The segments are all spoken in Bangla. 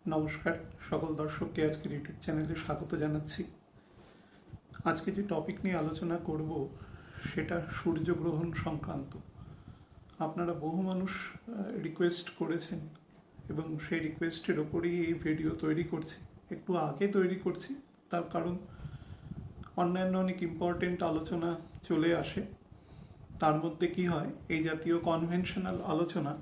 নমস্কার সকল দর্শককে আজকের ইউটিউব চ্যানেলে স্বাগত জানাচ্ছি। আজকে যে টপিক নিয়ে আলোচনা করব সেটা সূর্যগ্রহণ সংক্রান্ত। আপনারা বহু মানুষ রিকোয়েস্ট করেছেন এবং সেই রিকোয়েস্টের ওপরেই এই ভিডিও তৈরি করছি। একটু আগে তৈরি করছি, তার কারণ অন্যান্য অনেক ইম্পর্টেন্ট আলোচনা চলে আসে। তার মধ্যে কি হয়, এই জাতীয় কনভেনশনাল আলোচনা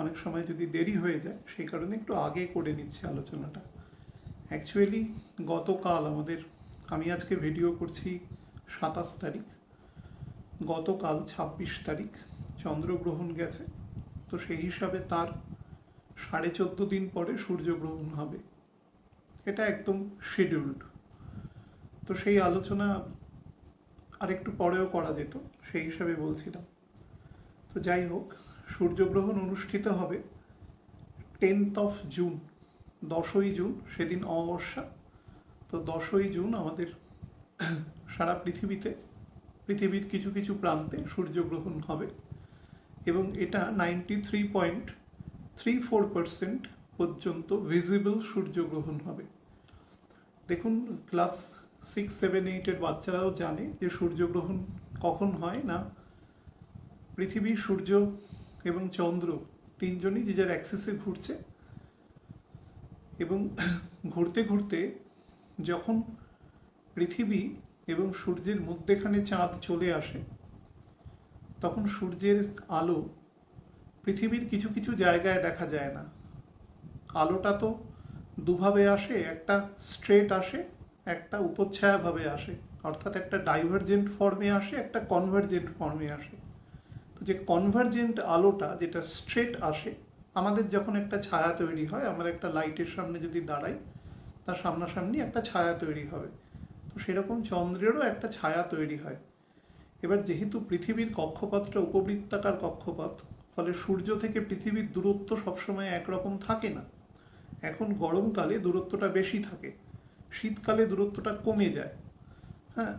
অনেক সময় যদি দেরি হয়ে যায়, সেই কারণে একটু আগে করে নিচ্ছি আলোচনাটা। অ্যাকচুয়ালি গতকাল আমি আজকে ভিডিও করছি 27 তারিখ, গতকাল 26 তারিখ চন্দ্রগ্রহণ গেছে। তো সেই হিসাবে তার 14.5 দিন পরে সূর্যগ্রহণ হবে, এটা একদম শিডিউল্ড। তো সেই আলোচনা আরেকটু পরেও করা যেত, সেই হিসাবে বলছিলাম। তো যাই হোক, সূর্যগ্রহণ অনুষ্ঠিত হবে 10th জুন, 10ই জুন, সেদিন অমাবস্যা। তো 10ই জুন আমাদের সারা পৃথিবীর কিছু কিছু প্রান্তে সূর্যগ্রহণ হবে এবং এটা 93.34% পর্যন্ত ভিজিবল সূর্যগ্রহণ হবে। দেখুন, ক্লাস 6, 7, 8-এর বাচ্চারাও জানে যে সূর্যগ্রহণ কখন হয় না। পৃথিবী, সূর্য এবং চন্দ্র তিনজনই যে যার অ্যাক্সিসে ঘুরছে এবং ঘুরতে ঘুরতে যখন পৃথিবী এবং সূর্যের মধ্যেখানে চাঁদ চলে আসে, তখন সূর্যের আলো পৃথিবীর কিছু কিছু জায়গায় দেখা যায় না। আলোটা তো দুভাবে আসে, একটা স্ট্রেট আসে, একটা উপচ্ছায়াভাবে আসে, অর্থাৎ একটা ডাইভারজেন্ট ফর্মে আসে, একটা কনভার্জেন্ট ফর্মে আসে। তো যে কনভার্জেন্ট আলোটা, যেটা স্ট্রেট আসে, আমাদের যখন একটা ছায়া তৈরি হয়, আমরা একটা লাইটের সামনে যদি দাঁড়াই, তার সামনাসামনি একটা ছায়া তৈরি হবে। তো সেরকম চন্দ্রেরও একটা ছায়া তৈরি হয়। এবার যেহেতু পৃথিবীর কক্ষপথটা উপবৃত্তাকার কক্ষপথ, ফলে সূর্য থেকে পৃথিবীর দূরত্ব সবসময় একরকম থাকে না। এখন গরমকালে দূরত্বটা বেশি থাকে, শীতকালে দূরত্বটা কমে যায়। হ্যাঁ,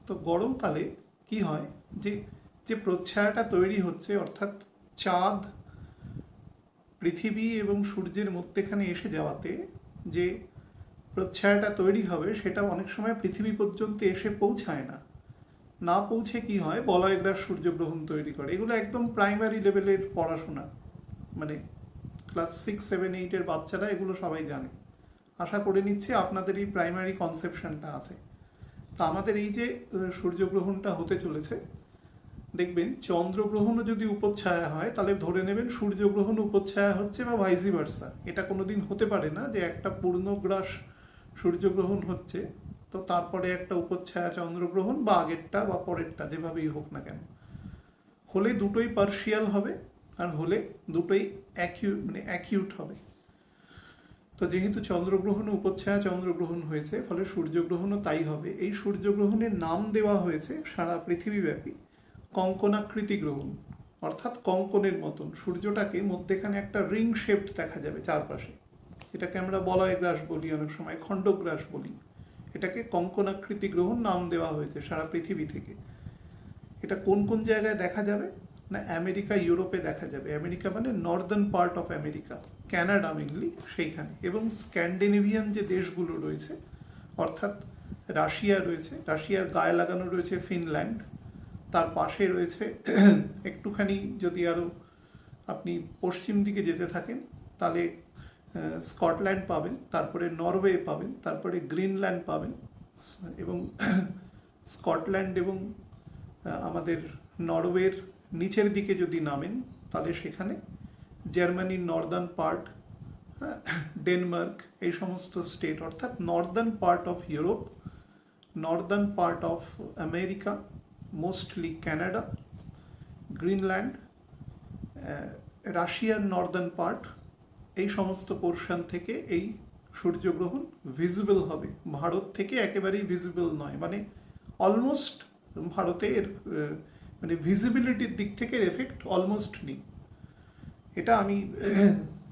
তো গরমকালে কি হয়, যে যে প্রচ্ছায়াটা তৈরি হচ্ছে, অর্থাৎ চাঁদ পৃথিবী এবং সূর্যের মধ্যেখানে এসে যাওয়াতে যে প্রচ্ছায়াটা তৈরি হবে, সেটা অনেক সময় পৃথিবী পর্যন্ত এসে পৌঁছায় না। না পৌঁছে কি হয়, বলয়গ্রাস সূর্যগ্রহণ তৈরি করে। এগুলো একদম প্রাইমারি লেভেলের পড়াশোনা, মানে ক্লাস 6, 7, 8-এর বাচ্চারা এগুলো সবাই জানে। আশা করে নিচ্ছি আপনাদের এই প্রাইমারি কনসেপশনটা আছে। তা আমাদের এই যে সূর্যগ্রহণটা হতে চলেছে, দেখবেন চন্দ্রগ্রহণও যদি উপচ্ছায়া হয়, তাহলে ধরে নেবেন সূর্যগ্রহণ উপচ্ছায়া হচ্ছে বা ভাইসি ভার্সা। এটা কোনোদিন হতে পারে না যে একটা পূর্ণগ্রাস সূর্যগ্রহণ হচ্ছে, তো তারপরে একটা উপচ্ছায়া চন্দ্রগ্রহণ, বা আগেরটা বা পরেরটা, যেভাবেই হোক না কেন। হলে দুটোই পার্শিয়াল হবে, আর হলে দুটোই অ্যাকিউট হবে। তো যেহেতু চন্দ্রগ্রহণ উপচ্ছায়া চন্দ্রগ্রহণ হয়েছে, ফলে সূর্যগ্রহণও তাই হবে। এই সূর্যগ্রহণের নাম দেওয়া হয়েছে সারা পৃথিবীব্যাপী কঙ্কনাকৃতি গ্রহণ, অর্থাৎ কঙ্কনের মতন সূর্যটাকে মধ্যেখানে একটা রিং শেপড দেখা যাবে চারপাশে। এটাকে আমরা বলয়গ্রাস বলি, অনেক সময় খণ্ডগ্রাস বলি। এটাকে কঙ্কনাকৃতি গ্রহণ নাম দেওয়া হয়েছে সারা পৃথিবী থেকে। এটা কোন কোন জায়গায় দেখা যাবে না, আমেরিকা, ইউরোপে দেখা যাবে। আমেরিকা মানে Northern part of America, Canada mainly, সেইখানে। এবং স্ক্যান্ডিনেভিয়ান যে দেশগুলো রয়েছে, অর্থাৎ রাশিয়া রয়েছে, রাশিয়ার গায়ে লাগানো রয়েছে ফিনল্যান্ড, তার পাশে রয়েছে একটুখানি যদি আরও আপনি পশ্চিম দিকে যেতে থাকেন, তাহলে স্কটল্যান্ড পাবেন, তারপরে নরওয়ে পাবেন, তারপরে গ্রিনল্যান্ড পাবেন। এবং স্কটল্যান্ড এবং আমাদের নরওয়ের নিচের দিকে যদি নামেন, তাহলে সেখানে জার্মানির নর্দার্ন পার্ট, ডেনমার্ক, এই সমস্ত স্টেট, অর্থাৎ Northern part of Europe, Northern part of America, mostly Canada, Greenland, রাশিয়ার নর্দার্ন পার্ট, এই সমস্ত পোর্শন থেকে এই সূর্যগ্রহণ ভিজিবল হবে। ভারত থেকে একেবারেই ভিজিবল নয়, মানে অলমোস্ট ভারতে এর মানে ভিজিবিলিটির দিক থেকে এফেক্ট অলমোস্ট নেই। এটা আমি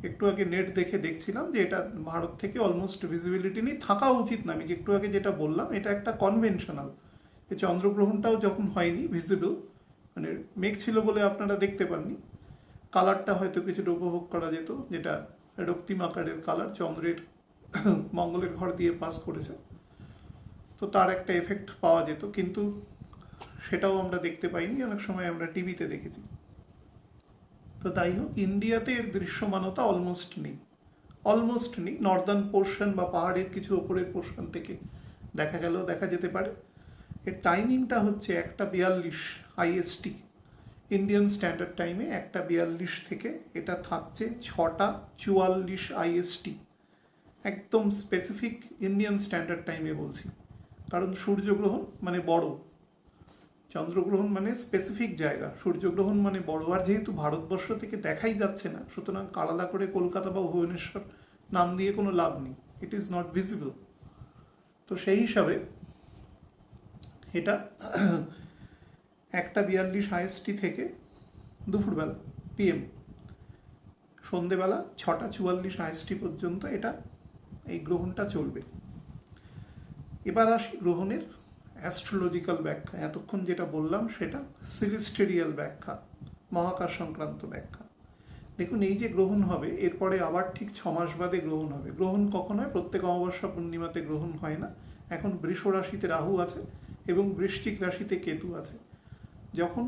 একটু আগে নেট দেখে দেখছিলাম যে এটা ভারত থেকে অলমোস্ট ভিজিবিলিটি নেই, থাকা উচিত না। আমি যে একটু আগে যেটা বললাম, এটা একটা কনভেনশনাল। এই চন্দ্রগ্রহণটাও যখন হয়নি ভিজিবল, মানে মেঘ ছিল বলে আপনারা দেখতে পাননি, কালারটা হয়তো কিছুটা উপভোগ করা যেত, যেটা রক্তিম আকারের কালার চন্দ্রের মঙ্গলের ঘর দিয়ে পাস করেছে, তো তার একটা এফেক্ট পাওয়া যেত, কিন্তু সেটাও আমরা দেখতে পাইনি, অনেক সময় আমরা টিভিতে দেখেছি। তো তাই হোক, ইন্ডিয়াতে এর দৃশ্যমানতা অলমোস্ট নেই। নর্দার্ন পোর্শন বা পাহাড়ের কিছু ওপরের পোর্শন থেকে দেখা যেতে পারে। এর টাইমিংটা হচ্ছে 1:42 IST, ইন্ডিয়ান স্ট্যান্ডার্ড টাইমে 1:42 থেকে এটা থাকছে 6:44 IST, একদম স্পেসিফিক ইন্ডিয়ান স্ট্যান্ডার্ড টাইমে বলছি, কারণ সূর্যগ্রহণ মানে বড়, চন্দ্রগ্রহণ মানে স্পেসিফিক জায়গা, সূর্যগ্রহণ মানে বড়। আর যেহেতু ভারতবর্ষ থেকে দেখাই যাচ্ছে না, সুতরাং আলাদা করে কলকাতা বা ভুবনেশ্বর নাম দিয়ে কোনো লাভ নেই, ইট ইজ নট ভিজিবল। তো সেই হিসাবে এটা 1:42 IST থেকে দুপুরবেলা PM, সন্ধেবেলা 6:44 IST পর্যন্ত এই গ্রহণটা চলবে। এবার আসি গ্রহণের অ্যাস্ট্রোলজিক্যাল ব্যাখ্যা। এতক্ষণ যেটা বললাম সেটা সিলেস্টেরিয়াল ব্যাখ্যা, মহাকাশ সংক্রান্ত ব্যাখ্যা। দেখুন, এই যে গ্রহণ হবে, এরপরে আবার ঠিক 6 মাস বাদে গ্রহণ হবে। গ্রহণ কখন হয়? প্রত্যেক অমাবস্যা পূর্ণিমাতে গ্রহণ হয় না। এখন বৃষ রাশিতে রাহু আছে এবং বৃশ্চিক রাশিতে কেতু আছে। যখন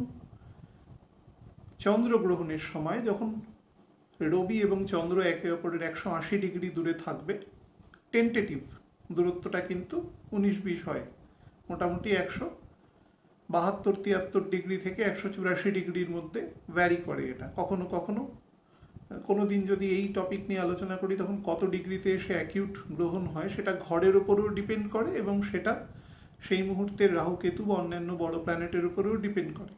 চন্দ্রগ্রহণের সময়, যখন রবি এবং চন্দ্র একে অপরের 180 ডিগ্রি দূরে থাকবে, টেন্টেটিভ দূরত্বটা কিন্তু 19-20 হয়, মোটামুটি 172-73 ডিগ্রি থেকে 184 ডিগ্রির মধ্যে ভ্যারি করে এটা। কখনো কখনো কোনো দিন যদি এই টপিক নিয়ে আলোচনা করি, তখন কত ডিগ্রিতে এসে অ্যাকিউট গ্রহণ হয় সেটা ঘরের উপরেও ডিপেন্ড করে, এবং সেটা সেই মুহূর্তের রাহু কেতু বা অন্যান্য বড় প্ল্যানেটের উপরেও ডিপেন্ড করে।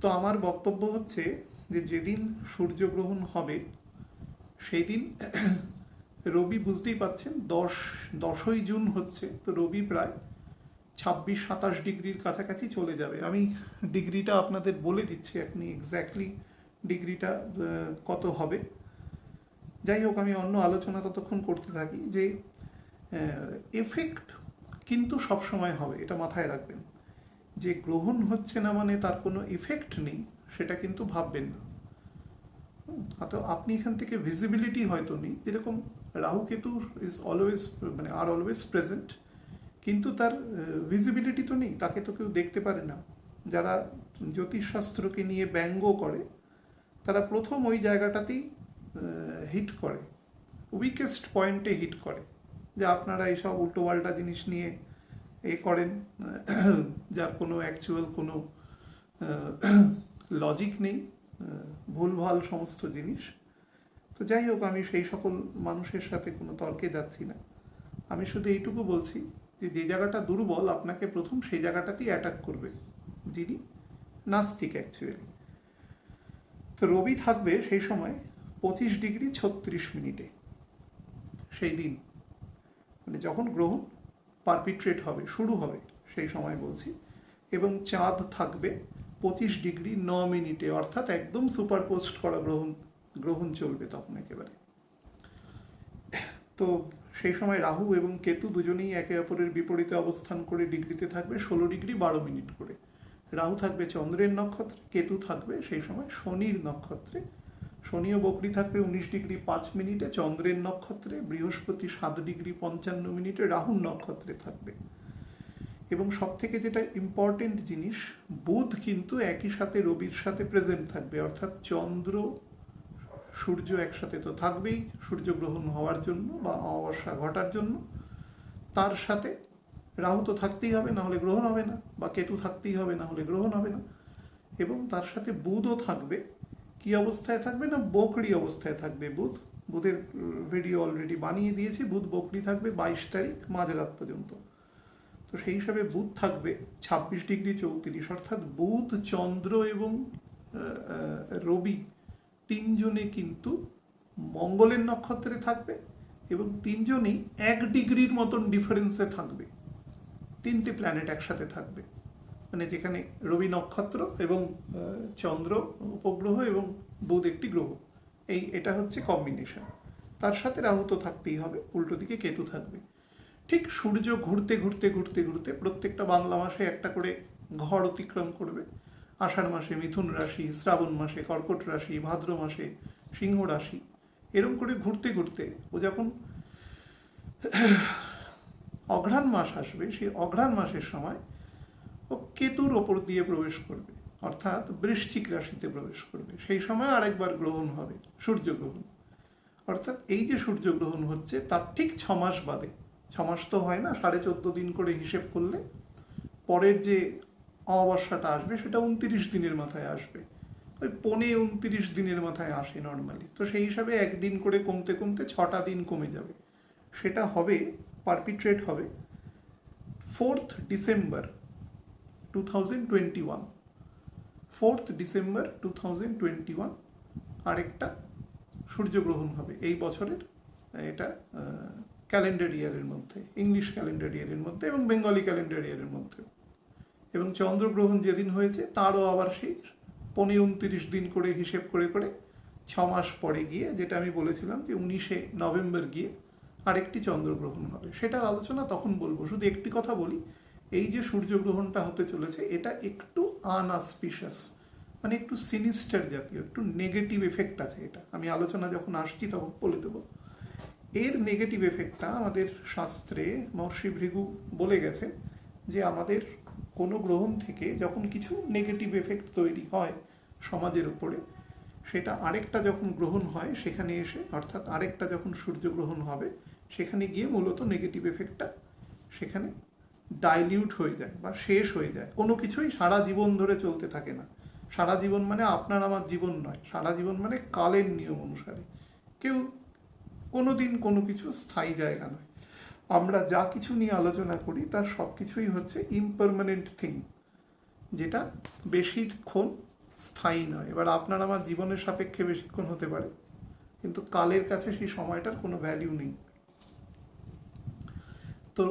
তো আমার বক্তব্য হচ্ছে যে যেদিন সূর্যগ্রহণ হবে সেই দিন রবি, বুঝতেই পাচ্ছেন 10ই জুন হচ্ছে, তো রবি প্রায় 26-27 ডিগ্রির কাছাকাছি চলে যাবে। আমি ডিগ্রিটা আপনাদের বলে দিচ্ছি এখনই, এক্স্যাক্টলি ডিগ্রিটা কত হবে। যাই হোক, আমি অন্য আলোচনা ততক্ষণ করতে থাকি যে এফেক্ট কিন্তু সবসময় হবে, এটা মাথায় রাখবেন। যে গ্রহণ হচ্ছে না মানে তার কোনো ইফেক্ট নেই, সেটা কিন্তু ভাববেন না। তো আপনি এখান থেকে ভিজিবিলিটি হয়তো নেই, যেরকম রাহু কেতু ইজ অলওয়েজ আর অলওয়েজ প্রেজেন্ট, কিন্তু তার ভিজিবিলিটি তো নেই, তাকে তো কেউ দেখতে পারে না। যারা জ্যোতিষশাস্ত্রকে নিয়ে ব্যঙ্গ করে, তারা প্রথম ওই জায়গাটাতেই হিট করে, উইকেস্ট পয়েন্টে হিট করে, যে আপনারা এইসব উল্টোপাল্টা জিনিস নিয়ে করেন, যার কোনো অ্যাকচুয়াল কোনো লজিক নেই, ভুলভাল সমস্ত জিনিস। তো যাই হোক, আমি সেই সকল মানুষের সাথে কোনো তর্কে যাচ্ছি না। আমি শুধু এইটুকু বলছি যে যে জায়গাটা দুর্বল, আপনাকে প্রথম সেই জায়গাটাতেই অ্যাটাক করবে, যিনি নাস্তিক অ্যাকচুয়ালি। তো রবি থাকবে সেই সময় 25°36' সেই দিন, মানে যখন গ্রহণ পারপিট্রেট হবে, শুরু হবে সেই সময় বলছি। এবং চাঁদ থাকবে 25°9', অর্থাৎ একদম সুপারপোস্ট করা গ্রহণ চলবে তখন একেবারে। তো সেই সময় রাহু এবং কেতু দুজনেই একে অপরের বিপরীতে অবস্থান করে ডিগ্রিতে থাকবে 16°12' করে। রাহু থাকবে চন্দ্রের নক্ষত্রে, কেতু থাকবে সেই সময় শনির নক্ষত্রে। শনিও বকরি থাকবে 19°5' চন্দ্রের নক্ষত্রে, বৃহস্পতি 7°55' রাহুর নক্ষত্রে থাকবে। এবং সব থেকে যেটা ইম্পর্টেন্ট জিনিস, বুধ কিন্তু একই সাথে রবির সাথে প্রেজেন্ট থাকবে, অর্থাৎ চন্দ্র সূর্য একসাথে তো থাকবেই সূর্যগ্রহণ হওয়ার জন্য বা অমাবস্যা ঘটার জন্য, তার সাথে রাহু তো থাকতেই হবে, না হলে গ্রহণ হবে না, বা কেতু থাকতেই হবে, না হলে গ্রহণ হবে না। এবং তার সাথে বুধও থাকবে। কি অবস্থায় থাকবে না? বকরি অবস্থায় থাকবে বুধ। বুধের ভিডিও অলরেডি বানিয়ে দিয়েছি। বুধ বকরি থাকবে 22 তারিখ মাঝরাত পর্যন্ত। তো সেই হিসাবে বুধ থাকবে 26°34', অর্থাৎ বুধ, চন্দ্র এবং রবি তিনজনে কিন্তু মঙ্গলের নক্ষত্রে থাকবে, এবং তিনজনেই 1 ডিগ্রির মতন ডিফারেন্সে থাকবে। 3টে প্ল্যানেট একসাথে থাকবে, মানে যেখানে রবি নক্ষত্র এবং চন্দ্র উপগ্রহ এবং বুধ একটি গ্রহ, এটা হচ্ছে কম্বিনেশন। তার সাথে রাহু তো থাকতেই হবে, উল্টো দিকে কেতু থাকবে। ঠিক সূর্য ঘুরতে ঘুরতে ঘুরতে ঘুরতে প্রত্যেকটা বাংলা মাসে একটা করে ঘর অতিক্রম করবে। আষাঢ় মাসে মিথুন রাশি, শ্রাবণ মাসে কর্কট রাশি, ভাদ্র মাসে সিংহ রাশি, এরম করে ঘুরতে ঘুরতে ও যখন অঘ্রাণ মাস আসবে, সেই অঘ্রাণ মাসের সময় ও কেতুর ওপর দিয়ে প্রবেশ করবে, অর্থাৎ বৃশ্চিক রাশিতে প্রবেশ করবে। সেই সময় আরেকবার গ্রহণ হবে, সূর্যগ্রহণ। অর্থাৎ এই যে সূর্যগ্রহণ হচ্ছে তার ঠিক 6 মাস বাদে, 6 মাস তো হয় না, 14.5 দিন করে হিসেব করলে পরের যে অমাবস্যাটা আসবে সেটা 29 দিনের মাথায় আসবে, ওই 29 দিনের মাথায় আসে নর্মালি। তো সেই হিসাবে একদিন করে কমতে কমতে 6টা দিন কমে যাবে। সেটা হবে, পারপিট্রেট হবে 4th ডিসেম্বর 2021। 4th ডিসেম্বর 2021 আরেকটা সূর্যগ্রহণ হবে এই বছরের, এটা ক্যালেন্ডার ইয়ারের মধ্যে, ইংলিশ ক্যালেন্ডার ইয়ারের মধ্যে এবং বেঙ্গলি ক্যালেন্ডার ইয়ারের মধ্যে। এবং চন্দ্রগ্রহণ যেদিন হয়েছে তারও আবার সেই 29 দিন করে হিসেব করে করে 6 মাস পরে গিয়ে, যেটা আমি বলেছিলাম যে 19 নভেম্বর গিয়ে আরেকটি চন্দ্রগ্রহণ হবে। সেটার আলোচনা তখন বলবো। শুধু একটি কথা বলি, এই যে সূর্যগ্রহণটা হতে চলেছে এটা একটু আনঅসপিশাস, মানে একটু সিনিস্টার জাতীয়, একটু নেগেটিভ এফেক্ট আছে। এটা আমি আলোচনা যখন আসছি তখন বলে দেবো। এর নেগেটিভ এফেক্টটা আমাদের শাস্ত্রে মহর্ষি ভৃগু বলে গেছে যে আমাদের কোনো গ্রহণ থেকে যখন কিছু নেগেটিভ এফেক্ট তৈরি হয় সমাজের উপরে, সেটা আরেকটা যখন গ্রহণ হয় সেখানে এসে, অর্থাৎ আরেকটা যখন সূর্যগ্রহণ হবে সেখানে গিয়ে মূলত নেগেটিভ এফেক্টটা সেখানে ডাইলিউট হয়ে যায় বা শেষ হয়ে যায়। কোনো কিছুই সারা জীবন ধরে চলতে থাকে না। সারা জীবন মানে আপনার আমার জীবন নয়, সারা জীবন মানে কালের নিয়ম অনুসারে। কেউ কোনো দিন কোনো কিছু স্থায়ী জায়গা নয়। আমরা যা কিছু নিয়ে আলোচনা করি তার সব কিছুই হচ্ছে ইমপারমানেন্ট থিং, যেটা বেশিক্ষণ স্থায়ী নয়। এবার আপনার আমার জীবনের সাপেক্ষে বেশিক্ষণ হতে পারে, কিন্তু কালের কাছে সেই সময়টার কোনো ভ্যালিউ নেই। তো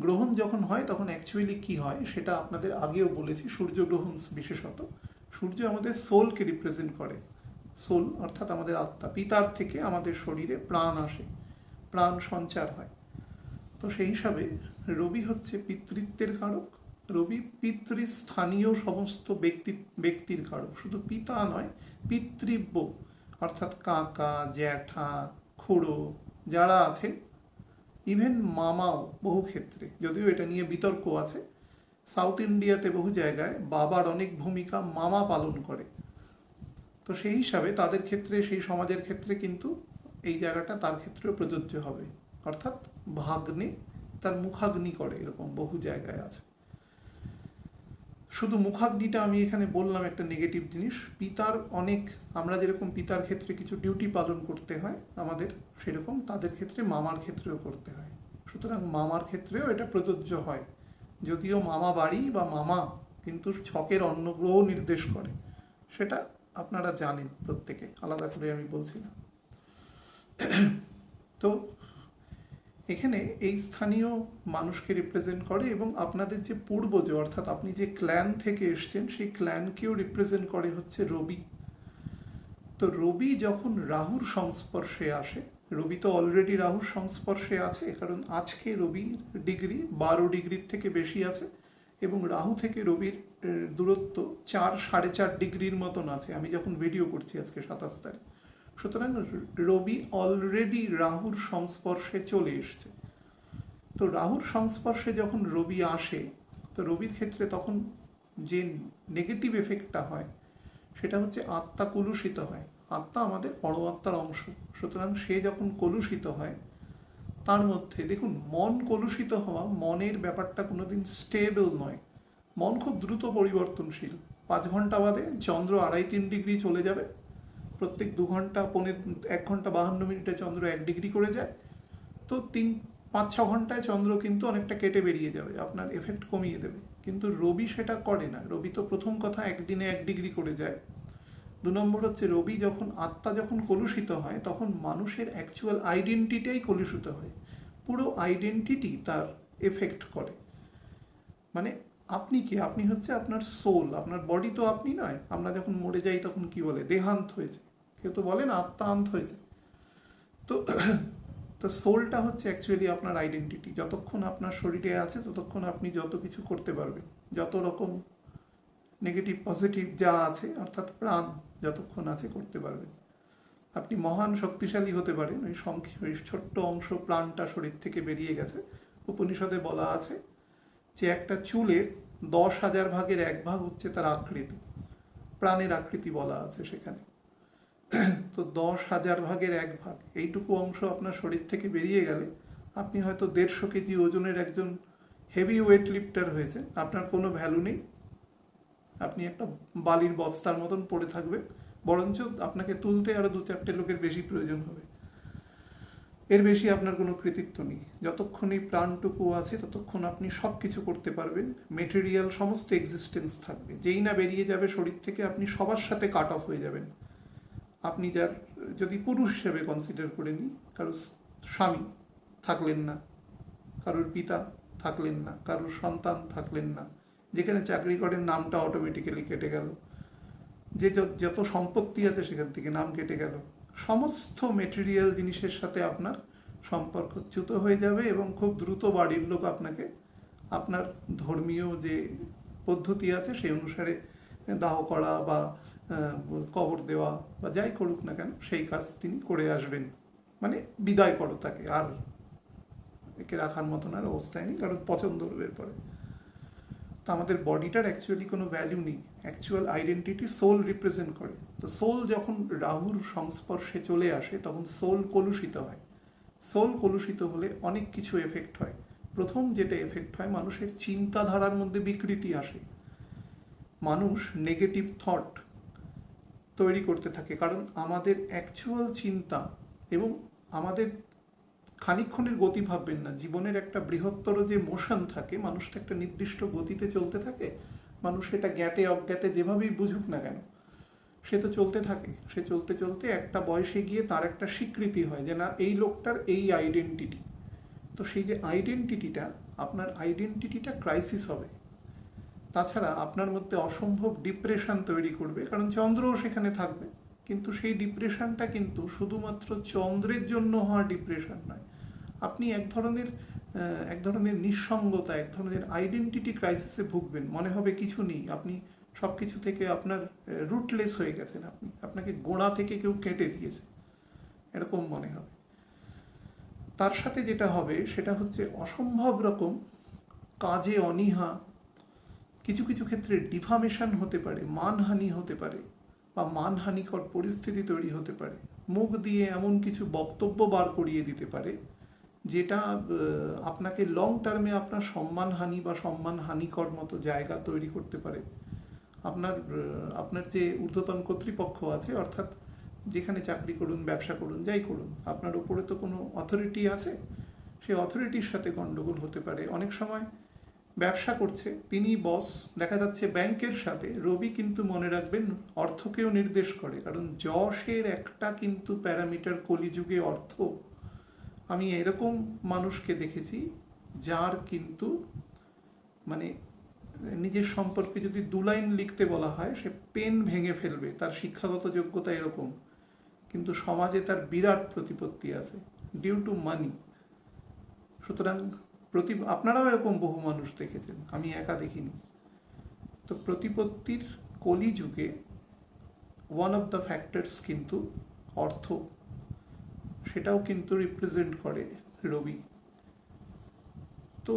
গ্রহণ যখন হয় তখন অ্যাকচুয়ালি কি হয় সেটা আপনাদের আগেও বলেছি। সূর্যগ্রহণ বিশেষত, সূর্য আমাদের সোলকে রিপ্রেজেন্ট করে। সোল অর্থাৎ আমাদের আত্মা, পিতার থেকে আমাদের শরীরে প্রাণ আসে, প্রাণ সঞ্চার হয়। তো সেই হিসাবে রবি হচ্ছে পিতৃত্বের কারক। রবি পিতৃস্থানীয় সমস্ত ব্যক্তির কারক, শুধু পিতা নয়, পিতৃব্য অর্থাৎ কাকা, জ্যাঠা, খুড়ো যারা আছে, ইভেন মামাও বহু ক্ষেত্রে, যদিও এটা নিয়ে বিতর্ক আছে। সাউথ ইন্ডিয়াতে বহু জায়গায় বাবার অনেক ভূমিকা মামা পালন করে। তো সেই হিসাবে তাদের ক্ষেত্রে, সেই সমাজের ক্ষেত্রে কিন্তু এই জায়গাটা তার ক্ষেত্রেও প্রযোজ্য হবে। অর্থাৎ ভাগ্নে তার মুখাগ্নি করে, এরকম বহু জায়গায় আছে। শুধু মুখাগ্নিটা আমি এখানে বললাম একটা নেগেটিভ জিনিস। পিতার অনেক, আমরা যেরকম পিতার ক্ষেত্রে কিছু ডিউটি পালন করতে হয় আমাদের, সেরকম তাদের ক্ষেত্রে মামার ক্ষেত্রেও করতে হয়। সুতরাং মামার ক্ষেত্রেও এটা প্রযোজ্য হয়, যদিও মামা বাড়ি বা মামা কিন্তু ছকের অন্য গ্রহ নির্দেশ করে, সেটা আপনারা জানেন প্রত্যেকে, আলাদা করে আমি বলছি না। তো এখানে এই স্থানীয় মানুষকে রিপ্রেজেন্ট করে এবং আপনাদের যে পূর্বজ, অর্থাৎ আপনি যে ক্ল্যান থেকে এসছেন সেই ক্ল্যানকেও রিপ্রেজেন্ট করে হচ্ছে রবি। তো রবি যখন রাহুর সংস্পর্শে আসে, রবি তো অলরেডি রাহুর সংস্পর্শে আছে, কারণ আজকে রবির ডিগ্রি 12 ডিগ্রির থেকে বেশি আছে এবং রাহু থেকে রবির দূরত্ব 4-4.5 ডিগ্রির মতন আছে আমি যখন ভিডিও করছি আজকে 27 তারিখ। সুতরাং রবি অলরেডি রাহুর সংস্পর্শে চলে এসছে। তো রাহুর সংস্পর্শে যখন রবি আসে, তো রবির ক্ষেত্রে তখন যে নেগেটিভ এফেক্টটা হয় সেটা হচ্ছে আত্মা কলুষিত হয়। আত্মা আমাদের পরমাত্মার অংশ, সুতরাং সে যখন কলুষিত হয় তার মধ্যে দেখুন, মন কলুষিত হওয়া, মনের ব্যাপারটা কোনোদিন স্টেবল নয়। মন খুব দ্রুত পরিবর্তনশীল। 5 ঘন্টা বাদে চন্দ্র 2.5-3 ডিগ্রি চলে যাবে, প্রত্যেক 2 ঘন্টা 1 ঘন্টা 52 মিনিটে চন্দ্র 1 ডিগ্রি করে যায়। তো 3-5-6 ঘন্টায় চন্দ্র কিন্তু অনেকটা কেটে বেরিয়ে যাবে, আপনার এফেক্ট কমিয়ে দেবে। কিন্তু রবি সেটা করে না। রবি তো প্রথম কথা একদিনে 1 ডিগ্রি করে যায়। 2 নম্বর হচ্ছে রবি যখন, আত্মা যখন কলুষিত হয় তখন মানুষের অ্যাকচুয়াল আইডেন্টিটিটাই কলুষিত হয়, পুরো আইডেন্টিটি তার এফেক্ট করে। মানে আপনি কি, আপনি হচ্ছে আপনার সোল, আপনার বডি তো আপনি নয়। আমরা যখন মরে যাই তখন কি বলে, দেহান্ত হয়েছে, কেউ তো বলে না আত্মান্ত হয়েছে। তো তো সোলটা হচ্ছে অ্যাকচুয়ালি আপনার আইডেন্টিটি। যতক্ষণ আপনার শরীরে আছে ততক্ষণ আপনি যত কিছু করতে পারবেন, যত রকম নেগেটিভ পজিটিভ যা আছে, অর্থাৎ প্রাণ যতক্ষণ আছে করতে পারবেন। আপনি মহান শক্তিশালী হতে পারেন, ওই ছোট্ট অংশ প্রাণটা শরীর থেকে বেরিয়ে গেছে। উপনিষদে বলা আছে যে একটা চুলের 10,000 ভাগের 1 ভাগ হচ্ছে তার আকৃতি, প্রাণের আকৃতি বলা আছে সেখানে। তো 10,000 ভাগের 1 ভাগ এইটুকু অংশ আপনার শরীর থেকে বেরিয়ে গেলে আপনি হয়তো 150 কেজি ওজনের একজন হেভি ওয়েট লিফটার হয়েছে, আপনার কোনো ভ্যালু নেই, আপনি একটা বালির বস্তার মতন পড়ে থাকবেন, বরঞ্চ আপনাকে তুলতে আরও 2-4টে লোকের বেশি প্রয়োজন হবে। এর বেশি আপনার কোনো কৃতিত্ব নেই। যতক্ষণ এই প্রাণটুকু আছে ততক্ষণ আপনি সব কিছু করতে পারবেন, মেটেরিয়াল সমস্ত এক্সিস্টেন্স থাকবে। যেই না বেরিয়ে যাবে শরীর থেকে, আপনি সবার সাথে কাট অফ হয়ে যাবেন। আপনি যার, যদি পুরুষ হিসেবে কনসিডার করে নিই, কারোর স্বামী থাকলেন না, কারোর পিতা থাকলেন না, কারোর সন্তান থাকলেন না, যেখানে চাকরি করেন নামটা অটোমেটিক্যালি কেটে গেল, যে যত সম্পত্তি আছে সেখান থেকে নাম কেটে গেল, সমস্ত মেটেরিয়াল জিনিসের সাথে আপনার সম্পর্ক চ্যুত হয়ে যাবে এবং খুব দ্রুত বাড়ির লোক আপনাকে আপনার ধর্মীয় যে পদ্ধতি আছে সেই অনুসারে দাহ করা বা কবর দেওয়া বা যাই করুক না কেন সেই কাজ তিনি করে আসবেন। মানে বিদায় করো তাকে, আর একে রাখার মতন আর অবস্থায় নেই, কারণ পছন্দ হবে এরপরে। তো আমাদের বডিটার অ্যাকচুয়ালি কোনো ভ্যালু নেই, অ্যাকচুয়াল আইডেন্টিটি সোল রিপ্রেজেন্ট করে। তো সোল যখন রাহুর সংস্পর্শে চলে আসে তখন সোল কলুষিত হয়। সোল কলুষিত হলে অনেক কিছু এফেক্ট হয়। প্রথম যেটা এফেক্ট হয়, মানুষের চিন্তাধারার মধ্যে বিকৃতি আসে, মানুষ নেগেটিভ থট তৈরি করতে থাকে, কারণ আমাদের অ্যাকচুয়াল চিন্তা এবং আমাদের খানিকক্ষণের গতি ভাববেন না, জীবনের একটা বৃহত্তর যে মোশন থাকে, মানুষ তো একটা নির্দিষ্ট গতিতে চলতে থাকে, মানুষ সেটা জ্ঞাতে অজ্ঞাতে যেভাবেই বুঝুক না কেন সে তো চলতে থাকে। সে চলতে চলতে একটা বয়সে গিয়ে তার একটা স্বীকৃতি হয় যে না, এই লোকটার এই আইডেন্টিটি। তো সেই যে আইডেন্টিটিটা, আপনার আইডেন্টিটিটা ক্রাইসিস হবে। তাছাড়া আপনার মধ্যে অসম্ভব ডিপ্রেশন তৈরি করবে, কারণ চন্দ্রও সেখানে থাকবে। কিন্তু সেই ডিপ্রেশনটা কিন্তু শুধুমাত্র চন্দ্রের জন্য হওয়া ডিপ্রেশন নয়, আপনি এক ধরনের নিঃসঙ্গতা, এক ধরনের আইডেন্টিটি ক্রাইসিসে ভুগবেন। মনে হবে কিছু নেই, আপনি সব কিছু থেকে আপনার রুটলেস হয়ে গেছেন, আপনাকে গোড়া থেকে কেউ কেটে দিয়েছে, এরকম মনে হবে। তার সাথে যেটা হবে সেটা হচ্ছে অসম্ভব রকম কাজে অনীহা, কিছু কিছু ক্ষেত্রে ডিফামেশন হতে পারে, মানহানি হতে পারে বা মানহানিকর পরিস্থিতি তৈরি হতে পারে। মুখ দিয়ে এমন কিছু বক্তব্য বার করিয়ে দিতে পারে যেটা আপনাকে লং টার্মে আপনার সম্মানহানি বা সম্মানহানিকর মতো জায়গা তৈরি করতে পারে। আপনার যে ঊর্ধ্বতন কর্তৃপক্ষ আছে, অর্থাৎ যেখানে চাকরি করুন, ব্যবসা করুন, যাই করুন, আপনার উপরে তো কোনো অথরিটি আছে, সেই অথরিটির সাথে গণ্ডগোল হতে পারে। অনেক সময় ব্যবসা করছে, তিনি বস, দেখা যাচ্ছে ব্যাংকের সাথে। রবি কিন্তু মনে রাখবেন অর্থকেও নির্দেশ করে, কারণ যশের একটা কিন্তু প্যারামিটার কলিযুগে অর্থ। আমি এরকম মানুষকে দেখেছি যার কিন্তু মানে নিজের সম্পর্কে যদি 2 লাইন লিখতে বলা হয় সে পেন ভেঙে ফেলবে, তার শিক্ষাগত যোগ্যতা এরকম, কিন্তু সমাজে তার বিরাট প্রতিপত্তি আছে ডিউ টু মানি। সুতরাং আপনারাও এরকম বহু মানুষ দেখেছেন, আমি একা দেখিনি। তো প্রতিপত্তির কলিযুগে ওয়ান অফ দ্য ফ্যাক্টরস কিন্তু অর্থ, সেটাও কিন্তু রিপ্রেজেন্ট করে রবি। তো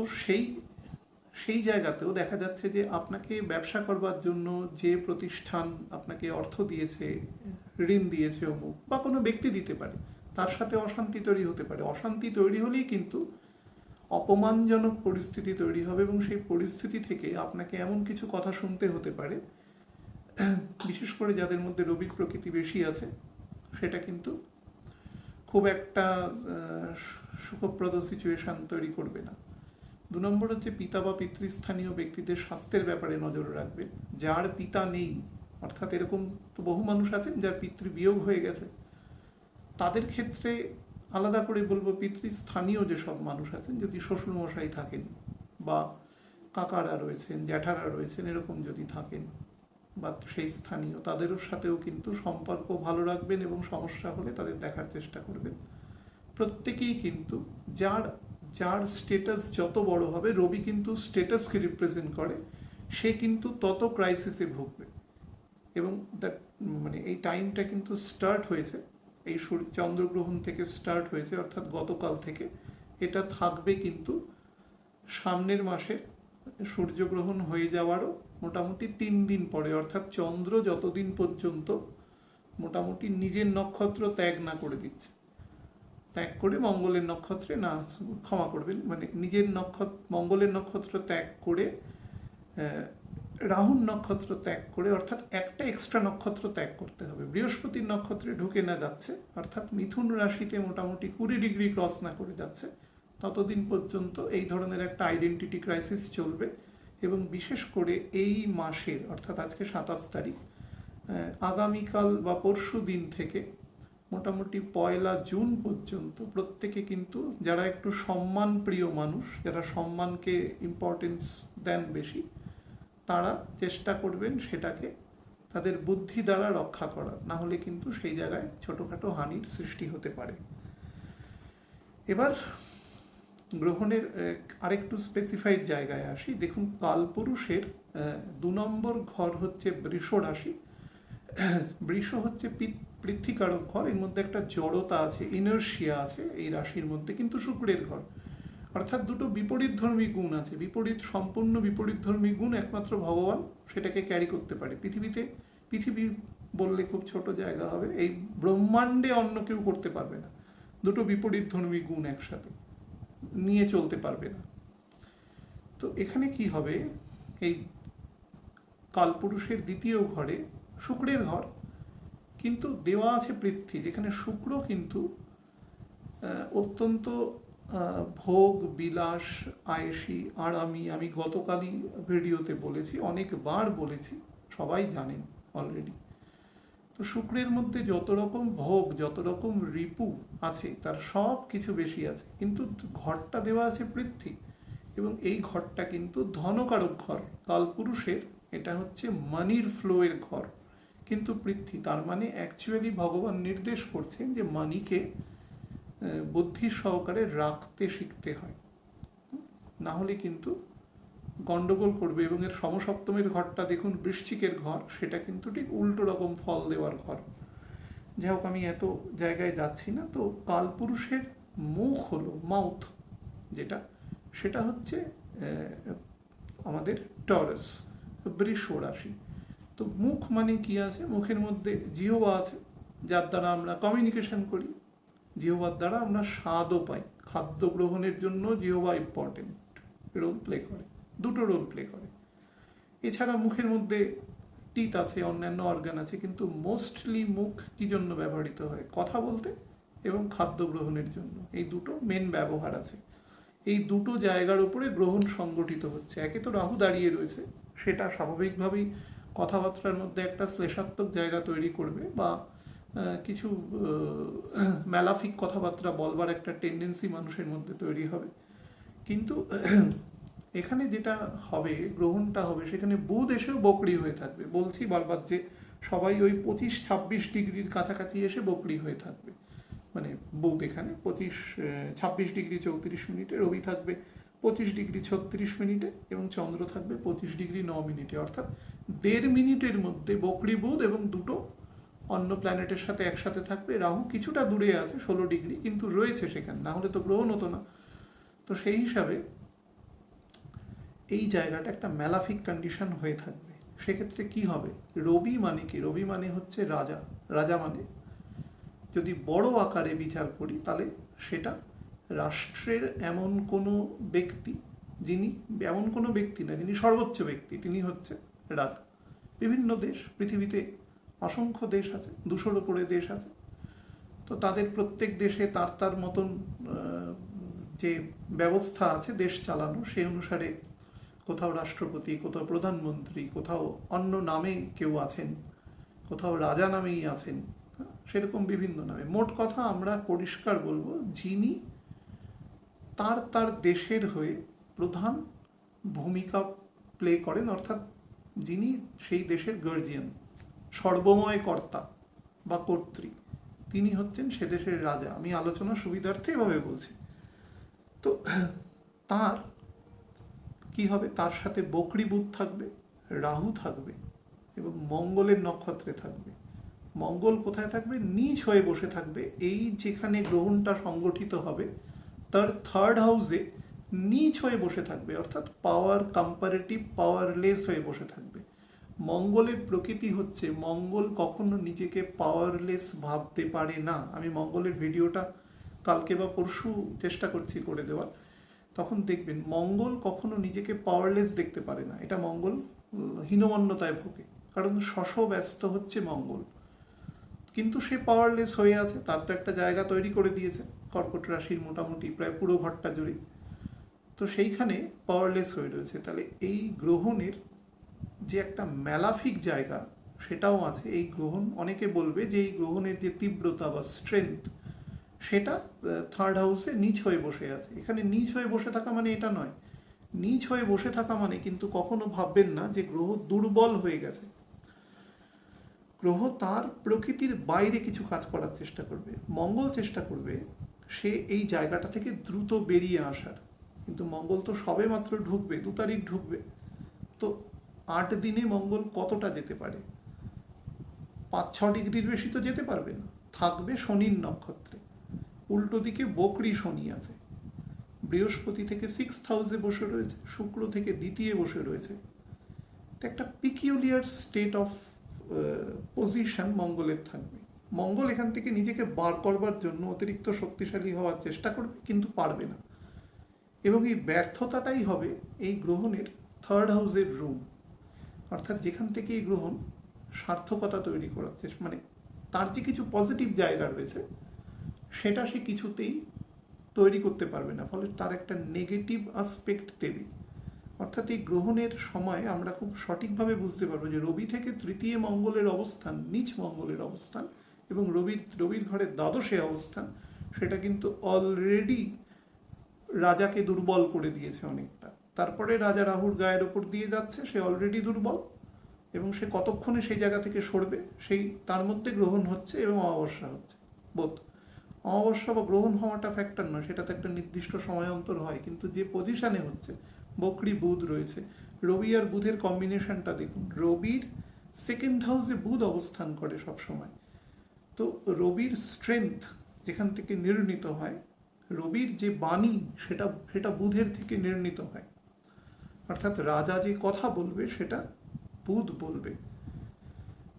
সেই জায়গাতেও দেখা যাচ্ছে যে আপনাকে ব্যবসা করবার জন্য যে প্রতিষ্ঠান আপনাকে অর্থ দিয়েছে, ঋণ দিয়েছে অমুক, বা কোনো ব্যক্তি দিতে পারে, তার সাথে অশান্তি তৈরি হতে পারে। অশান্তি তৈরি হলেই কিন্তু অপমানজনক পরিস্থিতি তৈরি হবে এবং সেই পরিস্থিতি থেকে আপনাকে এমন কিছু কথা শুনতে হতে পারে, বিশেষ করে যাদের মধ্যে রবির প্রকৃতি বেশি আছে, সেটা কিন্তু খুব একটা সুখপ্রদ সিচুয়েশান তৈরি করবে না। 2 নম্বর হচ্ছে পিতা বা পিতৃস্থানীয় ব্যক্তিদের স্বাস্থ্যের ব্যাপারে নজর রাখবেন। যার পিতা নেই, অর্থাৎ এরকম তো বহু মানুষ আছেন যার পিতৃবিয়োগ হয়ে গেছে, তাদের ক্ষেত্রে আলাদা করে বলবো, পিতৃস্থানীয় যেসব মানুষ আছেন, যদি শ্বশুরমশাই থাকেন বা কাকারা রয়েছেন, জ্যাঠারা রয়েছেন, এরকম যদি থাকেন বা সেই স্থানীয়, তাদেরও সাথেও কিন্তু সম্পর্ক ভালো রাখবেন এবং সমস্যা হলে তাদের দেখার চেষ্টা করবেন। প্রত্যেকেই কিন্তু যার স্টেটাস যত বড় হবে, রবি কিন্তু স্টেটাসকে রিপ্রেজেন্ট করে, সে কিন্তু তত ক্রাইসিসে ভুগবে। এবং এই টাইমটা কিন্তু স্টার্ট হয়েছে এই চন্দ্রগ্রহণ থেকে স্টার্ট হয়েছে, অর্থাৎ গতকাল থেকে এটা থাকবে, কিন্তু সামনের মাসের সূর্যগ্রহণ হয়ে যাওয়ারও মোটামুটি 3 দিন পরে, অর্থাৎ চন্দ্র যতদিন পর্যন্ত মোটামুটি নিজের নক্ষত্র ত্যাগ না করে দিচ্ছে, ত্যাগ করে মঙ্গলের নক্ষত্রে না, ক্ষমা করবেন, মানে নিজের মঙ্গলের নক্ষত্র ত্যাগ করে রাহুর নক্ষত্র ত্যাগ করে, অর্থাৎ একটা এক্সট্রা নক্ষত্র ত্যাগ করতে হবে, বৃহস্পতির নক্ষত্রে ঢুকে না যাচ্ছে, অর্থাৎ মিথুন রাশিতে মোটামুটি 20 ডিগ্রি ক্রস না করে যাচ্ছে, ততদিন পর্যন্ত এই ধরনের একটা আইডেন্টিটি ক্রাইসিস চলবে। এবং বিশেষ করে এই মাসের, অর্থাৎ আজকে 27 তারিখ, আগামীকাল বা পরশু দিন থেকে মোটামুটি 1 জুন পর্যন্ত প্রত্যেকে কিন্তু যারা একটু সম্মান প্রিয় মানুষ, যারা সম্মানকে ইম্পর্টেন্স দেন বেশি, তারা চেষ্টা করবেন সেটাকে তাদের বুদ্ধি দ্বারা রক্ষা করার, না হলে কিন্তু সেই জায়গায় ছোটোখাটো হানির সৃষ্টি হতে পারে। এবার গ্রহণের আরেকটু স্পেসিফাইড জায়গায় আসি। দেখুন, কালপুরুষের 2 নম্বর ঘর হচ্ছে বৃষ রাশি। বৃষ হচ্ছে পৃথ্বীকারক ঘর, এর মধ্যে একটা জড়তা আছে, ইনার্শিয়া আছে এই রাশির মধ্যে, কিন্তু শুক্রের ঘর, অর্থাৎ দুটো বিপরীতধর্মী গুণ আছে। সম্পূর্ণ বিপরীতধর্মী গুণ একমাত্র ভগবান সেটাকে ক্যারি করতে পারে। পৃথিবী বললে খুব ছোট জায়গা হবে, এই ব্রহ্মাণ্ডে অন্য কেউ করতে পারবে না, দুটো বিপরীতধর্মী গুণ একসাথে নিয়ে চলতে পারবে না। তো এখানে কি হবে, এই কালপুরুষের 2য় ঘরে শুক্রের ঘর, কিন্তু দেওয়া আছে পৃথ্বী, যেখানে শুক্র কিন্তু অত্যন্ত ভোগ বিলাস আয়েসি আরামি, আমি গতকালই ভিডিওতে বলেছি, অনেকবার বলেছি, সবাই জানেন অলরেডি। তো শুক্রের মধ্যে যত রকম ভোগ, যত রকম রিপু আছে, তার সব কিছু বেশি আছে, কিন্তু ঘরটা দেওয়া আছে পৃথ্বী, এবং এই ঘরটা কিন্তু ধনকারক ঘর কালপুরুষের, এটা হচ্ছে মানির ফ্লোয়ের ঘর, কিন্তু পৃথ্বী, তার মানে অ্যাকচুয়ালি ভগবান নির্দেশ করছেন যে মানিকে বুদ্ধি সহকারে রাখতে শিখতে হয়, না হলে কিন্তু গন্ডগোল করবে। এবং এর সমসপ্তমের ঘরটা দেখুন, বৃশ্চিকের ঘর, সেটা কিন্তু ঠিক উল্টো রকম ফল দেওয়ার ঘর। যাই হোক, আমি এত জায়গায় যাচ্ছি না। তো কালপুরুষের মুখ হলো মাউথ, সেটা হচ্ছে আমাদের টরাস, বৃষ রাশি। তো মুখ মানে কি আছে, মুখের মধ্যে জিহ্বা আছে, যার দ্বারা আমরা কমিউনিকেশন করি, জিহ্বার দ্বারা আমরা স্বাদও পাই, খাদ্য গ্রহণের জন্য জিহ্বা ইম্পর্টেন্ট রোল প্লে করে, দুটো রোল প্লে করে। এছাড়া মুখের মধ্যে টিথ আছে, অন্যান্য অর্গান আছে, কিন্তু মোস্টলি মুখ কী জন্য ব্যবহৃত হয়, কথা বলতে এবং খাদ্য গ্রহণের জন্য, এই দুটো মেন ব্যবহার আছে। এই দুটো জায়গার উপরে গ্রহণ সংগঠিত হচ্ছে। একে তো রাহু দাঁড়িয়ে রয়েছে, সেটা স্বাভাবিকভাবেই কথাবার্তার মধ্যে একটা শ্লেষাত্মক জায়গা তৈরি করবে, বা কিছু ম্যালাফিক কথাবার্তা বলবার একটা টেন্ডেন্সি মানুষের মধ্যে তৈরি হবে। কিন্তু এখানে যেটা হবে, গ্রহণটা হবে, সেখানে বুধ এসেও বকরি হয়ে থাকবে। বলছি বারবার যে সবাই ওই 25-26 ডিগ্রির কাছাকাছি এসে বকরি হয়ে থাকবে, মানে বুধ এখানে 26 ডিগ্রি 34 মিনিটে, রবি থাকবে 25 ডিগ্রি 36 মিনিটে, এবং চন্দ্র থাকবে 25 ডিগ্রি 9 মিনিটে, অর্থাৎ 1.5 মিনিটের মধ্যে বকরি বুধ এবং দুটো অন্য প্ল্যানেটের সাথে একসাথে থাকবে। রাহু কিছুটা দূরে আছে 16 ডিগ্রি, কিন্তু রয়েছে সেখানে, না হলে তো গ্রহণ হতো না। তো সেই হিসাবে এই জায়গাটা একটা ম্যালাফিক কন্ডিশন হয়ে থাকবে। সেক্ষেত্রে কি হবে, রবি মানে কি, রবি মানে হচ্ছে রাজা। রাজা মানে যদি বড় আকারে বিচার করি, তাহলে সেটা রাষ্ট্রের এমন কোনো ব্যক্তি, যিনি সর্বোচ্চ ব্যক্তি, তিনি হচ্ছে রাজা। বিভিন্ন দেশ, পৃথিবীতে অসংখ্য দেশ আছে, 200-র উপরে দেশ আছে। তো তাদের প্রত্যেক দেশে তার মতন যে ব্যবস্থা আছে দেশ চালানো, সেই অনুসারে কোথাও রাষ্ট্রপতি, কোথাও প্রধানমন্ত্রী, কোথাও অন্য নামে কেউ আছেন, কোথাও রাজা নামেই আছেন, সেরকম বিভিন্ন নামে। মোট কথা আমরা পরিষ্কার বলবো, যিনি তার দেশের হয়ে প্রধান ভূমিকা প্লে করেন, অর্থাৎ যিনি সেই দেশের গার্জিয়ান, সর্বময় কর্তা বা কর্ত্রী, তিনি হচ্ছেন সে দেশের রাজা। আমি আলোচনার সুবিধার্থে এভাবে বলছি। তো তার কি হবে, তার সাথে বকরি বুধ থাকবে, রাহু থাকবে এবং মঙ্গলের নক্ষত্রে থাকবে। মঙ্গল কোথায় থাকবে? নিচ হয়ে বসে থাকবে। এই যেখানে গ্রহণটা সংগঠিত হবে তার থার্ড হাউসে নিচ হয়ে বসে থাকবে, অর্থাৎ পাওয়ার কম্পারেটিভ পাওয়ারলেস হয়ে বসে থাকবে। মঙ্গলের প্রকৃতি হচ্ছে মঙ্গল কখনো নিজেকে পাওয়ারলেস ভাবতে পারে না। আমি মঙ্গলের ভিডিওটা কালকে বা পরশু চেষ্টা করছি করে দেওয়ার, তখন দেখবেন মঙ্গল কখনো নিজেকে পাওয়ারলেস দেখতে পারে না। এটা মঙ্গল হীনমন্যতায় ভোগে, কারণ ব্যস্ত হচ্ছে মঙ্গল, কিন্তু সে পাওয়ারলেস হয়ে আছে। তার তো একটা জায়গা তৈরি করে দিয়েছে কর্কট রাশির মোটামুটি প্রায় পুরো ঘরটা জুড়ে, তো সেইখানে পাওয়ারলেস হয়ে রয়েছে। তাহলে এই গ্রহণের যে একটা ম্যালাফিক জায়গা সেটাও আছে। এই গ্রহণ, অনেকে বলবে যে এই গ্রহণের যে তীব্রতা বা স্ট্রেংথ সেটা থার্ড হাউসে নিচ হয়ে বসে আছে। এখানে নিচ হয়ে বসে থাকা মানে এটা নয়, নিচ হয়ে বসে থাকা মানে কিন্তু কখনো ভাববেন না যে গ্রহ দুর্বল হয়ে গেছে। গ্রহ তার প্রকৃতির বাইরে কিছু কাজ করার চেষ্টা করবে। মঙ্গল চেষ্টা করবে সে এই জায়গাটা থেকে দ্রুত বেরিয়ে আসার, কিন্তু মঙ্গল তো সবে মাত্র ঢুকবে, 2 তারিখ ঢুকবে, তো 8 দিনে মঙ্গল কতটা যেতে পারে? 5-6 ডিগ্রির বেশি তো যেতে পারবে না। থাকবে শনির নক্ষত্রে, উল্টো দিকে বকরি শনি আছে, বৃহস্পতি থেকে 6th হাউসে বসে রয়েছে, শুক্র থেকে দ্বিতীয় বসে রয়েছে। তো একটা পিকিউলিয়ার স্টেট অফ পজিশন মঙ্গলের থাকবে। মঙ্গল এখান থেকে নিজেকে বার করবার জন্য অতিরিক্ত শক্তিশালী হওয়ার চেষ্টা করবে, কিন্তু পারবে না। এবং এই ব্যর্থতাটাই হবে এই গ্রহণের থার্ড হাউসের রুম, অর্থাৎ যেখান থেকে এই গ্রহণ সার্থকতা তৈরি করার চেষ্টা, মানে তার যে কিছু পজিটিভ জায়গা রয়েছে সেটা সে কিছুতেই তৈরি করতে পারবে না, ফলে তার একটা নেগেটিভ আসপেক্ট দেবে। অর্থাৎ এই গ্রহণের সময় আমরা খুব সঠিকভাবে বুঝতে পারবো যে রবি থেকে তৃতীয় মঙ্গলের অবস্থান, নিচ মঙ্গলের অবস্থান, এবং রবির ঘরের দ্বাদশে অবস্থান, সেটা কিন্তু অলরেডি রাজাকে দুর্বল করে দিয়েছে অনেকটা। তারপরে রাজা রাহুর গায়ের ওপর দিয়ে যাচ্ছে, সে অলরেডি দুর্বল, এবং সে কতক্ষণে সেই জায়গা থেকে সরবে সেই তার মধ্যে গ্রহণ হচ্ছে এবং অমাবস্যা হচ্ছে। বোধ অমাবস্যা বা গ্রহণ হওয়াটা ফ্যাক্টর নয়, সেটা তো একটা নির্দিষ্ট সময় অন্তর হয়, কিন্তু যে পজিশানে হচ্ছে, বকরি বুধ রয়েছে, রবি আর বুধের কম্বিনেশনটা দেখুন। রবির 2nd হাউসে বুধ অবস্থান করে সব সময়, তো রবির স্ট্রেংথ যেখান থেকে নির্ণীত হয়, রবির যে বাণী সেটা বুধের থেকে নির্ণীত হয়। অর্থাৎ রাজা যে কথা বলবে সেটা বুধ বলবে,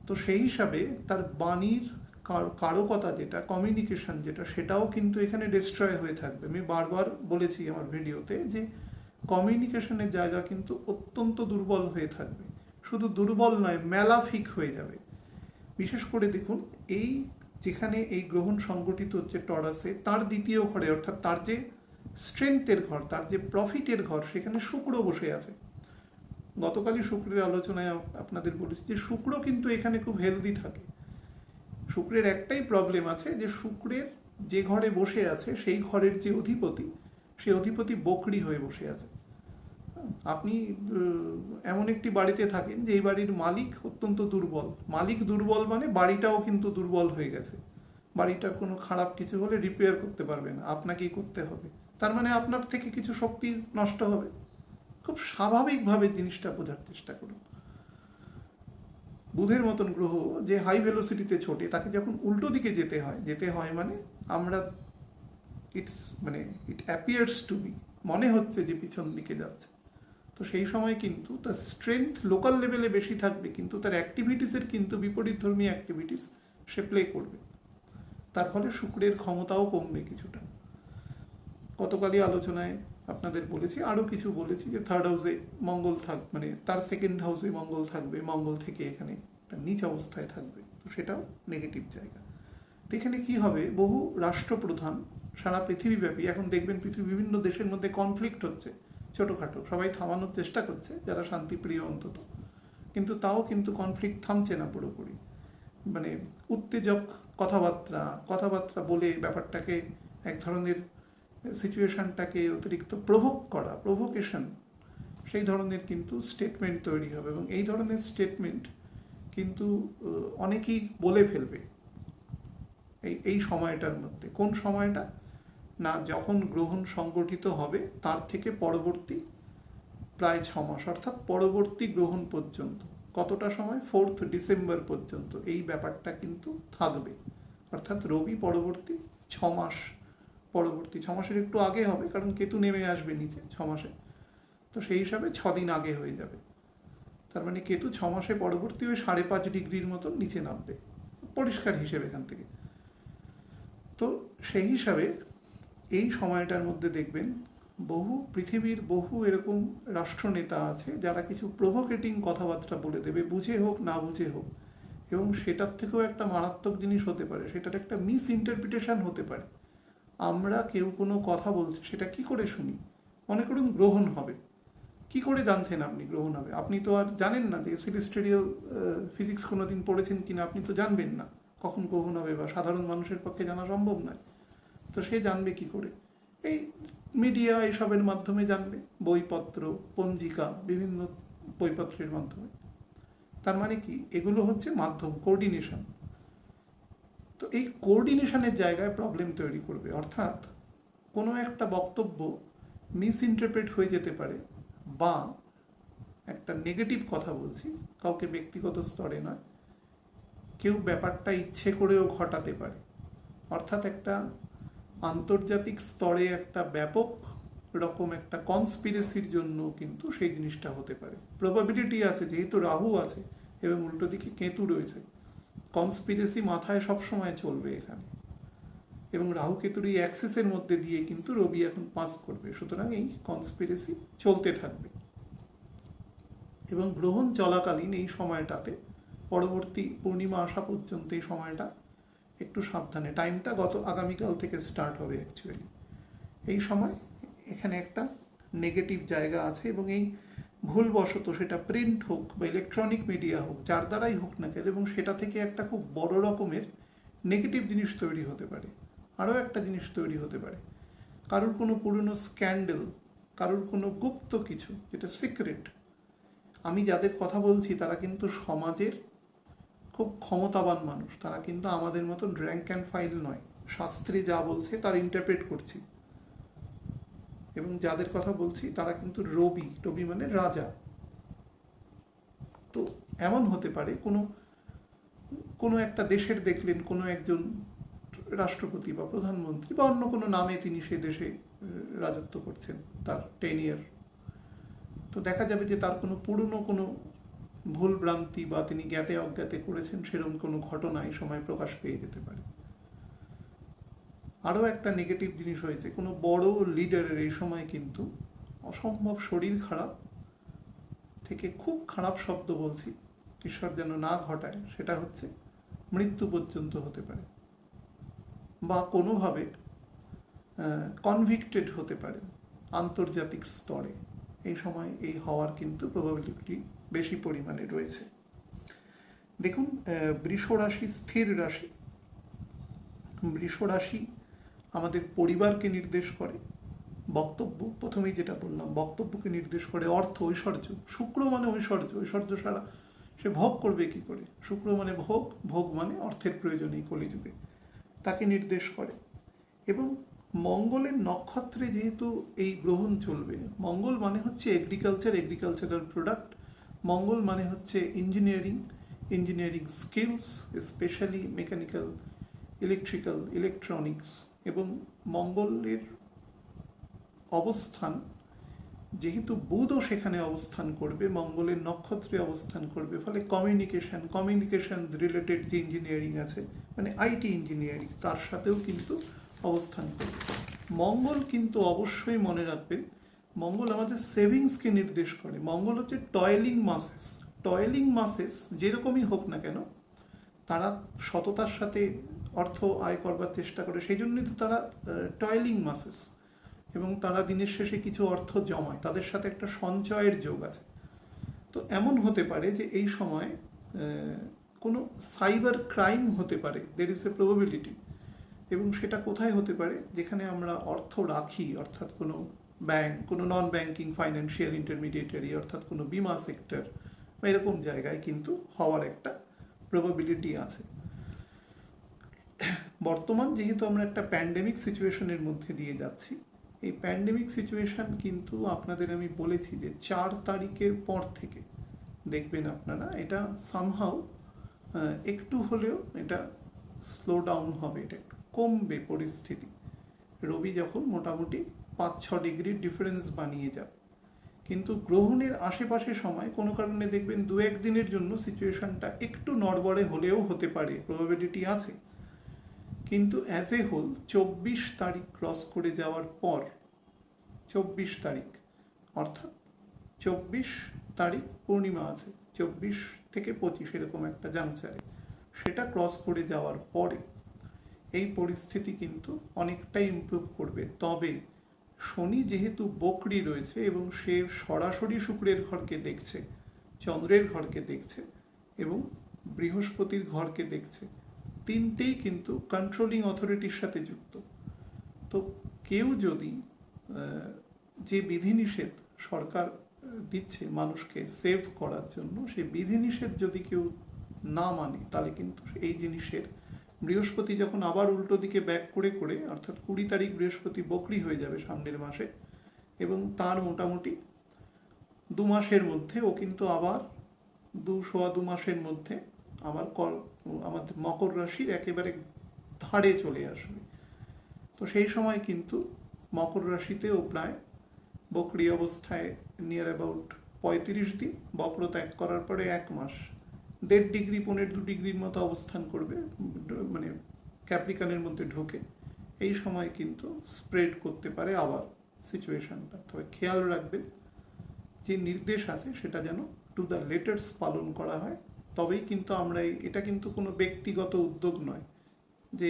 তো সেই হিসাবে তার বাণীর কারকতা যেটা, কমিউনিকেশন যেটা, সেটাও কিন্তু এখানে ডিস্ট্রয় হয়ে থাকবে। আমি বারবার বলেছি আমার ভিডিওতে যে কমিউনিকেশনের জায়গা কিন্তু অত্যন্ত দুর্বল হয়ে থাকবে। শুধু দুর্বল নয়, ম্যালাফিক হয়ে যাবে। বিশেষ করে দেখুন, এই যেখানে এই গ্রহণ সংগঠিত হচ্ছে টরাসে, তার দ্বিতীয় ঘরে, অর্থাৎ তার যে স্ট্রেংথের ঘর, তার যে প্রফিটের ঘর, সেখানে শুক্র বসে আছে। গতকালই শুক্রের আলোচনায় আপনাদের বলেছি যে শুক্র কিন্তু এখানে খুব হেলদি থাকে। শুক্রের একটাই প্রবলেম আছে, যে শুক্রের যে ঘরে বসে আছে সেই ঘরের যে অধিপতি, সেই অধিপতি বকরি হয়ে বসে আছে। আপনি এমন একটি বাড়িতে থাকেন যে এই বাড়ির মালিক অত্যন্ত দুর্বল। মালিক দুর্বল মানে বাড়িটাও কিন্তু দুর্বল হয়ে গেছে। বাড়িটার কোনো খারাপ কিছু হলে রিপেয়ার করতে পারবে না, আপনাকেই করতে হবে। তার মানে আপনার থেকে কিছু শক্তি নষ্ট হবে। খুব স্বাভাবিকভাবে জিনিসটা বোঝার চেষ্টা করুন। বুধের মতন গ্রহ যে হাই ভেলোসিটিতে ছোটে, তাকে যখন উল্টো দিকে যেতে হয় মানে আমরা ইট অ্যাপিয়ার্স টু বি, মনে হচ্ছে যে পিছন দিকে যাচ্ছে, তো সেই সময় কিন্তু তার স্ট্রেংথ লোকাল লেভেলে বেশি থাকবে, কিন্তু তার অ্যাক্টিভিটিসের কিন্তু বিপরীতধর্মী অ্যাক্টিভিটিস সে প্লে করবে। তার ফলে শুক্রের ক্ষমতাও কমবে কিছুটা। গতকালই আলোচনায় আপনাদের বলেছি, আরও কিছু বলেছি, যে থার্ড হাউসে মঙ্গল মানে তার 2nd হাউসে মঙ্গল থাকবে, মঙ্গল থেকে এখানে একটা নিচ অবস্থায় থাকবে, তো সেটাও নেগেটিভ জায়গা। তো এখানে কী হবে, বহু রাষ্ট্রপ্রধান সারা পৃথিবীব্যাপী, এখন দেখবেন পৃথিবীর বিভিন্ন দেশের মধ্যে কনফ্লিক্ট হচ্ছে ছোটোখাটো, সবাই থামানোর চেষ্টা করছে যারা শান্তিপ্রিয় অন্তত, কিন্তু তাও কিন্তু কনফ্লিক্ট থামছে না পুরোপুরি। মানে উত্তেজক কথাবার্তা বলে ব্যাপারটাকে এক ধরনের সিচুয়েশানটাকে অতিরিক্ত প্রভোকেশন, সেই ধরনের কিন্তু স্টেটমেন্ট তৈরি হবে, এবং এই ধরনের স্টেটমেন্ট কিন্তু অনেকেই বলে ফেলবে এই সময়টার মধ্যে। কোন সময়টা না, যখন গ্রহণ সংগঠিত হবে তার থেকে পরবর্তী প্রায় 6 মাস, অর্থাৎ পরবর্তী গ্রহণ পর্যন্ত। কতটা সময়? 4th ডিসেম্বর পর্যন্ত এই ব্যাপারটা কিন্তু থাকবে। অর্থাৎ রবি পরবর্তী 6 মাস, পরবর্তী 6 মাসের একটু আগে হবে, কারণ কেতু নেমে আসবে নিচে 6 মাসে, তো সেই হিসাবে 6 দিন আগে হয়ে যাবে। তার মানে কেতু 6 মাসে পরবর্তী ওই 5.5 ডিগ্রির মতন নিচে নামবে, পরিষ্কার হিসেবে এখান থেকে। তো সেই হিসাবে এই সময়টার মধ্যে দেখবেন পৃথিবীর বহু এরকম রাষ্ট্রনেতা আছে যারা কিছু প্রভোকেটিং কথাবার্তা বলে দেবে, বুঝে হোক না বুঝে হোক, এবং সেটার থেকেও একটা মারাত্মক জিনিস হতে পারে, সেটার একটা মিস ইন্টারপ্রিটেশন হতে পারে। আমরা কেউ কোনো কথা বলছি, সেটা কি করে শুনি? মনে করুন গ্রহণ হবে, কি করে জানছেন আপনি গ্রহণ হবে? আপনি তো আর জানেন না যে সেলেস্টেরিয়াল ফিজিক্স কোনো দিন পড়েছেন কিনা, আপনি তো জানবেন না কখন গ্রহণ হবে, বা সাধারণ মানুষের পক্ষে জানা সম্ভব নয়। তো সে জানবে কি করে? এই মিডিয়া এইসবের মাধ্যমে জানবে, বইপত্র, পঞ্জিকা, বিভিন্ন বইপত্রের মাধ্যমে। তার মানে কি, এগুলো হচ্ছে মাধ্যম, কোঅর্ডিনেশন। তো এই কোঅর্ডিনেশনের জায়গায় প্রবলেম তৈরি করবে, অর্থাৎ কোনো একটা বক্তব্য মিস ইন্টারপ্রেট হয়ে যেতে পারে, বা একটা নেগেটিভ কথা বলছি, কাউকে ব্যক্তিগত স্তরে নয়, কেউ ব্যাপারটা ইচ্ছে করেও ঘটাতে পারে। অর্থাৎ একটা আন্তর্জাতিক স্তরে একটা ব্যাপক রকম একটা কনস্পিরেসির জন্য কিন্তু সেই জিনিসটা হতে পারে। প্রবাবিলিটি আছে, যেহেতু রাহু আছে এবং উল্টো দিকে কেতু রয়েছে, কনস্পিরেসি মাথায় সবসময় চলবে এখানে। এবং রাহু কেতুর এই অ্যাক্সিসের মধ্যে দিয়ে কিন্তু রবি এখন পাস করবে, সুতরাং এই কনস্পিরেসি চলতে থাকবে। এবং গ্রহণ চলাকালীন এই সময়টাতে, পরবর্তী পূর্ণিমা আসা পর্যন্ত এই সময়টা একটু সাবধানে, টাইমটা আগামীকাল থেকে স্টার্ট হবে অ্যাকচুয়ালি। এই সময় এখানে একটা নেগেটিভ জায়গা আছে, এবং এই ভুলবশত সেটা প্রিন্ট হোক বা ইলেকট্রনিক মিডিয়া হোক, যার দ্বারাই হোক না কেন, এবং সেটা থেকে একটা খুব বড় রকমের নেগেটিভ জিনিস তৈরি হতে পারে। আরও একটা জিনিস তৈরি হতে পারে, কারোর কোনো পুরনো স্ক্যান্ডেল, কারোর কোনো গুপ্ত কিছু যেটা সিক্রেট। আমি যাদের কথা বলছি তারা কিন্তু সমাজের খুব ক্ষমতাবান মানুষ, তারা কিন্তু আমাদের মতন র্যাঙ্ক অ্যান্ড ফাইল নয়, শাস্ত্রে যা বলছে তার ইন্টারপ্রেট করছি। এবং যাদের কথা বলছি তারা কিন্তু রবি মানে রাজা। তো এমন হতে পারে কোনো একটা দেশের দেখলেন কোনো একজন রাষ্ট্রপতি বা প্রধানমন্ত্রী বা অন্য কোনো নামে তিনি সে দেশে রাজত্ব করছেন তার 10 ইয়ার, তো দেখা যাবে যে তার কোনো পুরনো কোনো ভুল ভ্রান্তি বা তিনি জ্ঞাতে অজ্ঞাতে করেছেন সেরকম কোনো ঘটনা এই সময় প্রকাশ পেয়ে যেতে পারে। আরও একটা নেগেটিভ জিনিস হয়েছে, কোনো বড় লিডারের এই সময় কিন্তু অসম্ভব শরীর খারাপ থেকে, খুব খারাপ শব্দ বলছি, ঈশ্বর যেন না ঘটায়, সেটা হচ্ছে মৃত্যু পর্যন্ত হতে পারে, বা কোনোভাবে কনভিক্টেড হতে পারে আন্তর্জাতিক স্তরে। এই সময় এই হওয়ার কিন্তু প্রবাবিলিটি বেশি পরিমাণে রয়েছে। দেখুন, বৃষ রাশি স্থির রাশি। বৃষ রাশি আমাদের পরিবারকে নির্দেশ করে, বক্তব্য, প্রথমেই যেটা বললাম, বক্তব্যকে নির্দেশ করে, অর্থ, ঐশ্বর্য। শুক্র মানে ঐশ্বর্য, ঐশ্বর্য ছাড়া সে ভোগ করবে কি করে? শুক্র মানে ভোগ, ভোগ মানে অর্থের প্রয়োজন এই কলিযুগে, তাকে নির্দেশ করে। এবং মঙ্গলের নক্ষত্রে যেহেতু এই গ্রহণ চলবে, মঙ্গল মানে হচ্ছে এগ্রিকালচার, এগ্রিকালচারাল প্রোডাক্ট। মঙ্গল মানে হচ্ছে engineering skills, specially mechanical, electrical, electronics. এবং মঙ্গলের অবস্থান, যেহেতু বুধও সেখানে অবস্থান করবে, মঙ্গলের নক্ষত্রে অবস্থান করবে, ফলে কমিউনিকেশন রিলেটেড যে ইঞ্জিনিয়ারিং আছে, মানে আইটি ইঞ্জিনিয়ারিং, তার সাথেও কিন্তু অবস্থান করবে। মঙ্গল কিন্তু অবশ্যই মনে রাখবেন, মঙ্গল আমাদের সেভিংসকে নির্দেশ করে। মঙ্গল হচ্ছে টয়েলিং মাসেস যেরকমই হোক না কেন, তারা সততার সাথে অর্থ আয় করবার চেষ্টা করে, সেই জন্যই তো তারা টয়েলিং মাসেস, এবং তারা দিনের শেষে কিছু অর্থ জমায়, তাদের সাথে একটা সঞ্চয়ের যোগ আছে। তো এমন হতে পারে যে এই সময় কোনো সাইবার ক্রাইম হতে পারে, দের ইজ এ প্রবাবিলিটি। এবং সেটা কোথায় হতে পারে? যেখানে আমরা অর্থ রাখি, অর্থাৎ কোনো ব্যাংক, কোনো নন ব্যাংকিং ফাইন্যান্সিয়াল ইন্টারমিডিয়েটারি, অর্থাৎ কোনো বিমা সেক্টর বা এরকম জায়গায় কিন্তু হওয়ার একটা প্রবাবিলিটি আছে। বর্তমান যেহেতু আমরা একটা প্যান্ডেমিক সিচুয়েশনের মধ্যে দিয়ে যাচ্ছি, এই প্যান্ডেমিক সিচুয়েশন কিন্তু আপনাদের আমি বলেছি যে 4 তারিখের পর থেকে দেখবেন আপনারা এটা সামহাউ একটু হলেও এটা স্লো ডাউন হবে, এটা একটু কমবে পরিস্থিতি। রবি যখন মোটামুটি 5-6 ডিগ্রির ডিফারেন্স বানিয়ে যাবে, কিন্তু গ্রহণের আশেপাশে সময় কোনো কারণে দেখবেন 2-1 দিনের জন্য সিচুয়েশনটা একটু নড়বড়ে হলেও হতে পারে, প্রবাবিলিটি আছে। কিন্তু অ্যাজ এ হোল 24 তারিখ ক্রস করে যাওয়ার পর, 24 তারিখ অর্থাৎ 24 তারিখ পূর্ণিমা আছে, 24 থেকে 25 এরকম একটা জাংচারে, সেটা ক্রস করে যাওয়ার পরে এই পরিস্থিতি কিন্তু অনেকটাই ইমপ্রুভ করবে। তবে শনি যেহেতু বকরি রয়েছে এবং সে সরাসরি শুক্রের ঘরকে দেখছে, চন্দ্রের ঘরকে দেখছে এবং বৃহস্পতির ঘরকে দেখছে, তিনটেই কিন্তু কন্ট্রোলিং অথরিটির সাথে যুক্ত। তো কেউ যদি যে বিধিনিষেধ সরকার দিচ্ছে মানুষকে সেভ করার জন্য, সেই বিধিনিষেধ যদি কেউ না মানে, তাহলে কিন্তু এই জিনিসের বৃহস্পতি যখন আবার উল্টো দিকে ব্যাক করে করে, অর্থাৎ 20 তারিখ বৃহস্পতি বকরি হয়ে যাবে সামনের মাসে, এবং তার মোটামুটি 2 মাসের মধ্যে ও কিন্তু আবার 2 মাসের মধ্যে আবার আমাদের মকর রাশির একেবারে ধারে চলে আসবে। তো সেই সময় কিন্তু মকর রাশিতেও প্রায় বকরি অবস্থায় নিয়ার অ্যাবাউট 35 দিন, বক্র ত্যাগ করার পরে 1 মাস 1.5 ডিগ্রি 1.5-2 ডিগ্রির মতো অবস্থান করবে, মানে ক্যাপ্রিকানের মধ্যে ঢোকে। এই সময় কিন্তু স্প্রেড করতে পারে আবার সিচুয়েশনটা। তবে খেয়াল রাখবেন যে নির্দেশ আছে সেটা যেন টু দ্য লেটার্স পালন করা হয়, তবেই কিন্তু আমরা এটা কিন্তু কোনো ব্যক্তিগত উদ্যোগ নয় যে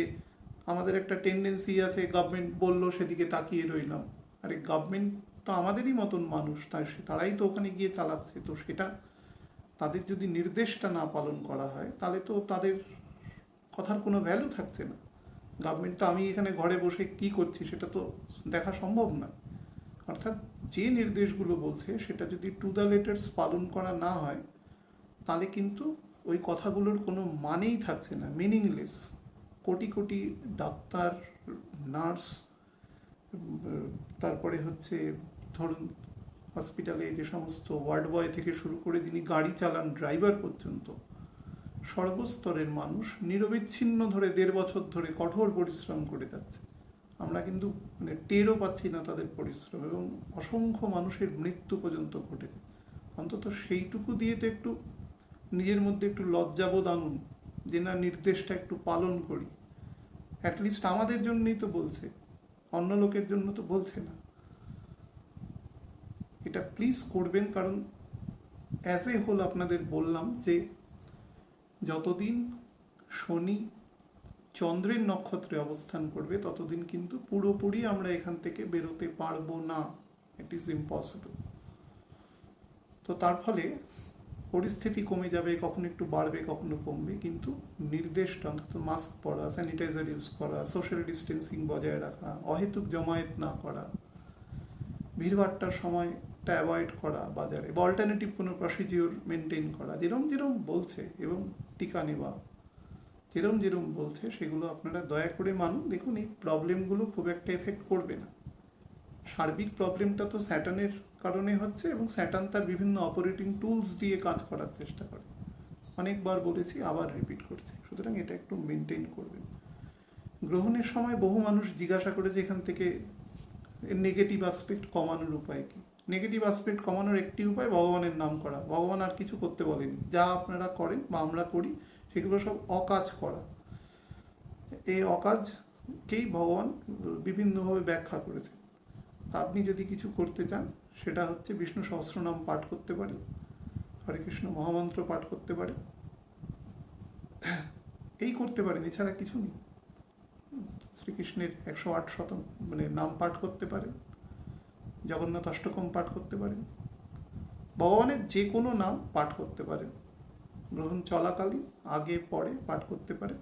আমাদের একটা টেন্ডেন্সি আছে গভর্নমেন্ট বললো সেদিকে তাকিয়ে রইলাম। আরে গভর্নমেন্ট তো আমাদেরই মতন মানুষ, তারাই তো ওখানে গিয়ে চালাচ্ছে। তো সেটা তাদের যদি নির্দেশটা না পালন করা হয় তাহলে তো তাদের কথার কোনো ভ্যালু থাকছে না। গভর্নমেন্ট তো আমি এখানে ঘরে বসে কি করছি সেটা তো দেখা সম্ভব না। অর্থাৎ যে নির্দেশগুলো বলছে সেটা যদি টু দ্য লেটার্স পালন করা না হয় তাহলে কিন্তু ওই কথাগুলোর কোনো মানেই থাকছে না, meaningless. Crore crore doctor, nurse, তারপরে হচ্ছে ধরুন হসপিটালে যে সমস্ত ওয়ার্ড বয় থেকে শুরু করে যিনি গাড়ি চালান, ড্রাইভার পর্যন্ত, সর্বস্তরের মানুষ নিরবিচ্ছিন্ন ধরে 1.5 বছর ধরে কঠোর পরিশ্রম করে যাচ্ছে। আমরা কিন্তু মানে টেরও পাচ্ছি না তাদের পরিশ্রম, এবং অসংখ্য মানুষের মৃত্যু পর্যন্ত ঘটেছে। অন্তত সেইটুকু দিয়ে তো একটু নিজের মধ্যে একটু লজ্জাবোধ আনুন যে না, নির্দেশটা একটু পালন করি। অ্যাটলিস্ট আমাদের জন্যই তো বলছে, অন্য লোকের জন্য তো বলছে না। এটা প্লিজ করবেন, কারণ অ্যাজ এ হোল আপনাদের বললাম যে যতদিন শনি চন্দ্রের নক্ষত্রে অবস্থান করবে ততদিন কিন্তু পুরোপুরি আমরা এখান থেকে বেরোতে পারবো না, ইট ইজ ইম্পসিবল। তো তার ফলে পরিস্থিতি কমে যাবে, কখনো একটু বাড়বে কখনো কমবে, কিন্তু নির্দেশটা অন্তত মাস্ক পরা, স্যানিটাইজার ইউজ করা, সোশ্যাল ডিস্টেন্সিং বজায় রাখা, অহেতুক জমায়েত না করা, ভিড়ভাট্টার সময়টা অ্যাভয়েড করা বাজারে, বা অল্টারনেটিভ কোনো প্রসিডিওর মেনটেন করা, যেরম যেরম বলছে, এবং টিকা নেওয়া যেরম যেরম বলছে সেগুলো আপনারা দয়া করে মানুন। দেখুন এই প্রবলেমগুলো খুব একটা এফেক্ট করবে না। সার্বিক প্রবলেমটা তো স্যাটার্নের কারণে হচ্ছে, এবং স্যাটার্ন তার বিভিন্ন অপারেটিং টুলস দিয়ে কাজ করার চেষ্টা করে। অনেকবার বলেছি, আবার রিপিট করছি, সুতরাং এটা একটু মেনটেন করবেন। গ্রহণের সময় বহু মানুষ জিজ্ঞাসা করেছে এখান থেকে নেগেটিভ আসপেক্ট কমানোর উপায় কি। নেগেটিভ আসপেক্ট কমানোর একটি উপায় ভগবানের নাম করা। ভগবান আর কিছু করতে বলেনি। যা আপনারা করেন বা আমরা করি সেগুলো সব অকাজ করা। এই অকাজকেই ভগবান বিভিন্নভাবে ব্যাখ্যা করেছে। তা আপনি যদি কিছু করতে চান সেটা হচ্ছে বিষ্ণু সহস্রনাম পাঠ করতে পারেন, হরে কৃষ্ণ মহামন্ত্র পাঠ করতে পারেন, এই করতে পারেন, এছাড়া কিছু নেই। শ্রীকৃষ্ণের 108 মানে নাম পাঠ করতে পারেন, জগন্নাথ অষ্টকম পাঠ করতে পারেন, ভগবানের যে কোনো নাম পাঠ করতে পারেন। গ্রহণ চলাকালীন আগে পরে পাঠ করতে পারেন।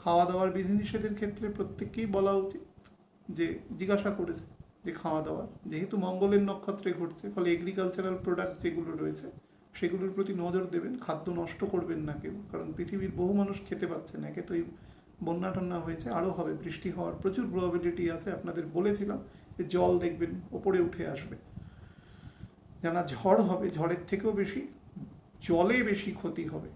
খাওয়া দাওয়ার বিধিনিষেধের ক্ষেত্রে প্রত্যেককেই বলা উচিত যে জিজ্ঞাসা করেছে যে খাওয়া দাওয়া যেহেতু মঙ্গলের নক্ষত্রে ঘটছে, ফলে এগ্রিকালচারাল প্রোডাক্ট যেগুলো রয়েছে সেগুলোর প্রতি নজর দেবেন। খাদ্য নষ্ট করবেন না কেউ, কারণ পৃথিবীর বহু মানুষ খেতে পাচ্ছে না। একে তো এই বন্যা টন্যা হয়েছে, আরও হবে, বৃষ্টি হওয়ার প্রচুর প্রবাবিলিটি আছে। আপনাদের বলেছিলাম যে জল দেখবেন ওপরে উঠে আসবে, জানা ঝড় হবে, ঝড়ের থেকেও বেশি জলে বেশি ক্ষতি হবে।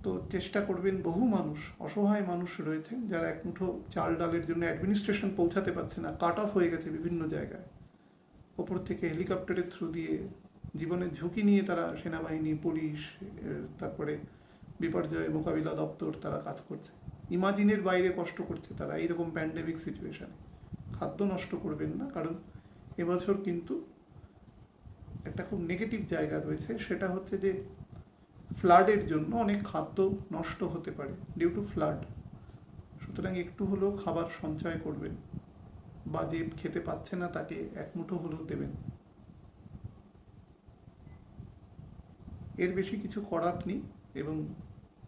তো চেষ্টা করবেন, বহু মানুষ, অসহায় মানুষ রয়েছেন যারা এক মুঠো চাল ডালের জন্য অ্যাডমিনিস্ট্রেশন পৌঁছাতে পারছে না, কাট অফ হয়ে গেছে বিভিন্ন জায়গায়, ওপর থেকে হেলিকপ্টারের থ্রু দিয়ে জীবনের ঝুঁকি নিয়ে তারা সেনাবাহিনী, পুলিশ, তারপরে বিপর্যয় মোকাবিলা দপ্তর তারা কাজ করছে, ইমাজিনের বাইরে কষ্ট করছে তারা এইরকম প্যান্ডেমিক সিচুয়েশানে। খাদ্য নষ্ট করবেন না, কারণ এবছর কিন্তু একটা খুব নেগেটিভ জায়গা রয়েছে, সেটা হচ্ছে যে ফ্লাডের জন্য অনেক খাদ্য নষ্ট হতে পারে ডিউ টু ফ্লাড। সুতরাং একটু হলেও খাবার সঞ্চয় করবেন, বা যে খেতে পাচ্ছে না তাকে এক মুঠো হলেও দেবেন। এর বেশি কিছু করার নেই, এবং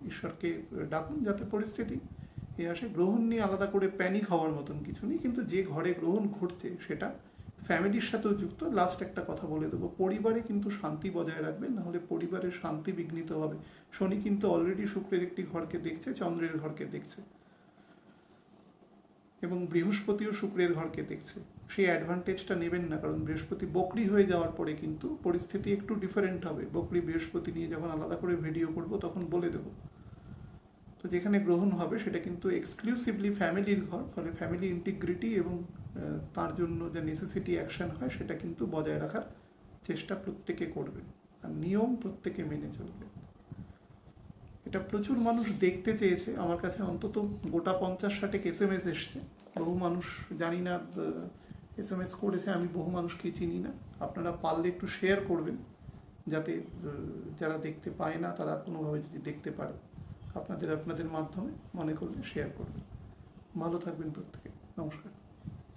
ঈশ্বরকে ডাকুন যাতে পরিস্থিতি এ আসে। গ্রহণ নিয়ে আলাদা করে প্যানিক হওয়ার মতন কিছু নেই, কিন্তু যে ঘরে গ্রহণ ঘটছে সেটা ফ্যামিলির সাথেও যুক্ত। লাস্ট একটা কথা বলে দেবো, পরিবারে কিন্তু শান্তি বজায় রাখবেন, নাহলে পরিবারের শান্তি বিঘ্নিত হবে। শনি কিন্তু অলরেডি শুক্রের একটি ঘরকে দেখছে, চন্দ্রের ঘরকে দেখছে, এবং বৃহস্পতিও শুক্রের ঘরকে দেখছে। সেই অ্যাডভান্টেজটা নেবেন না, কারণ বৃহস্পতি বকরি হয়ে যাওয়ার পরে কিন্তু পরিস্থিতি একটু ডিফারেন্ট হবে। বকরি বৃহস্পতি নিয়ে যখন আলাদা করে ভিডিও করব তখন বলে দেবো। তো যেখানে গ্রহণ হবে সেটা কিন্তু এক্সক্লুসিভলি ফ্যামিলির ঘর, ফলে ফ্যামিলি ইন্টিগ্রিটি এবং তার জন্য যে নেসেসিটি অ্যাকশন হয় সেটা কিন্তু বজায় রাখার চেষ্টা প্রত্যেকে করবেন, আর নিয়ম প্রত্যেকে মেনে চলবে। এটা প্রচুর মানুষ দেখতে চেয়েছে, আমার কাছে অন্তত গোটা 50-60 SMS এসছে। বহু মানুষ জানি না SMS করেছে, আমি বহু মানুষকে চিনি না। আপনারা পারলে একটু শেয়ার করবেন, যাতে যারা দেখতে পায় না তারা কোনোভাবে যদি দেখতে পারে। আপনাদের মাধ্যমে মনে করলে শেয়ার করবেন। ভালো থাকবেন প্রত্যেকে। নমস্কার।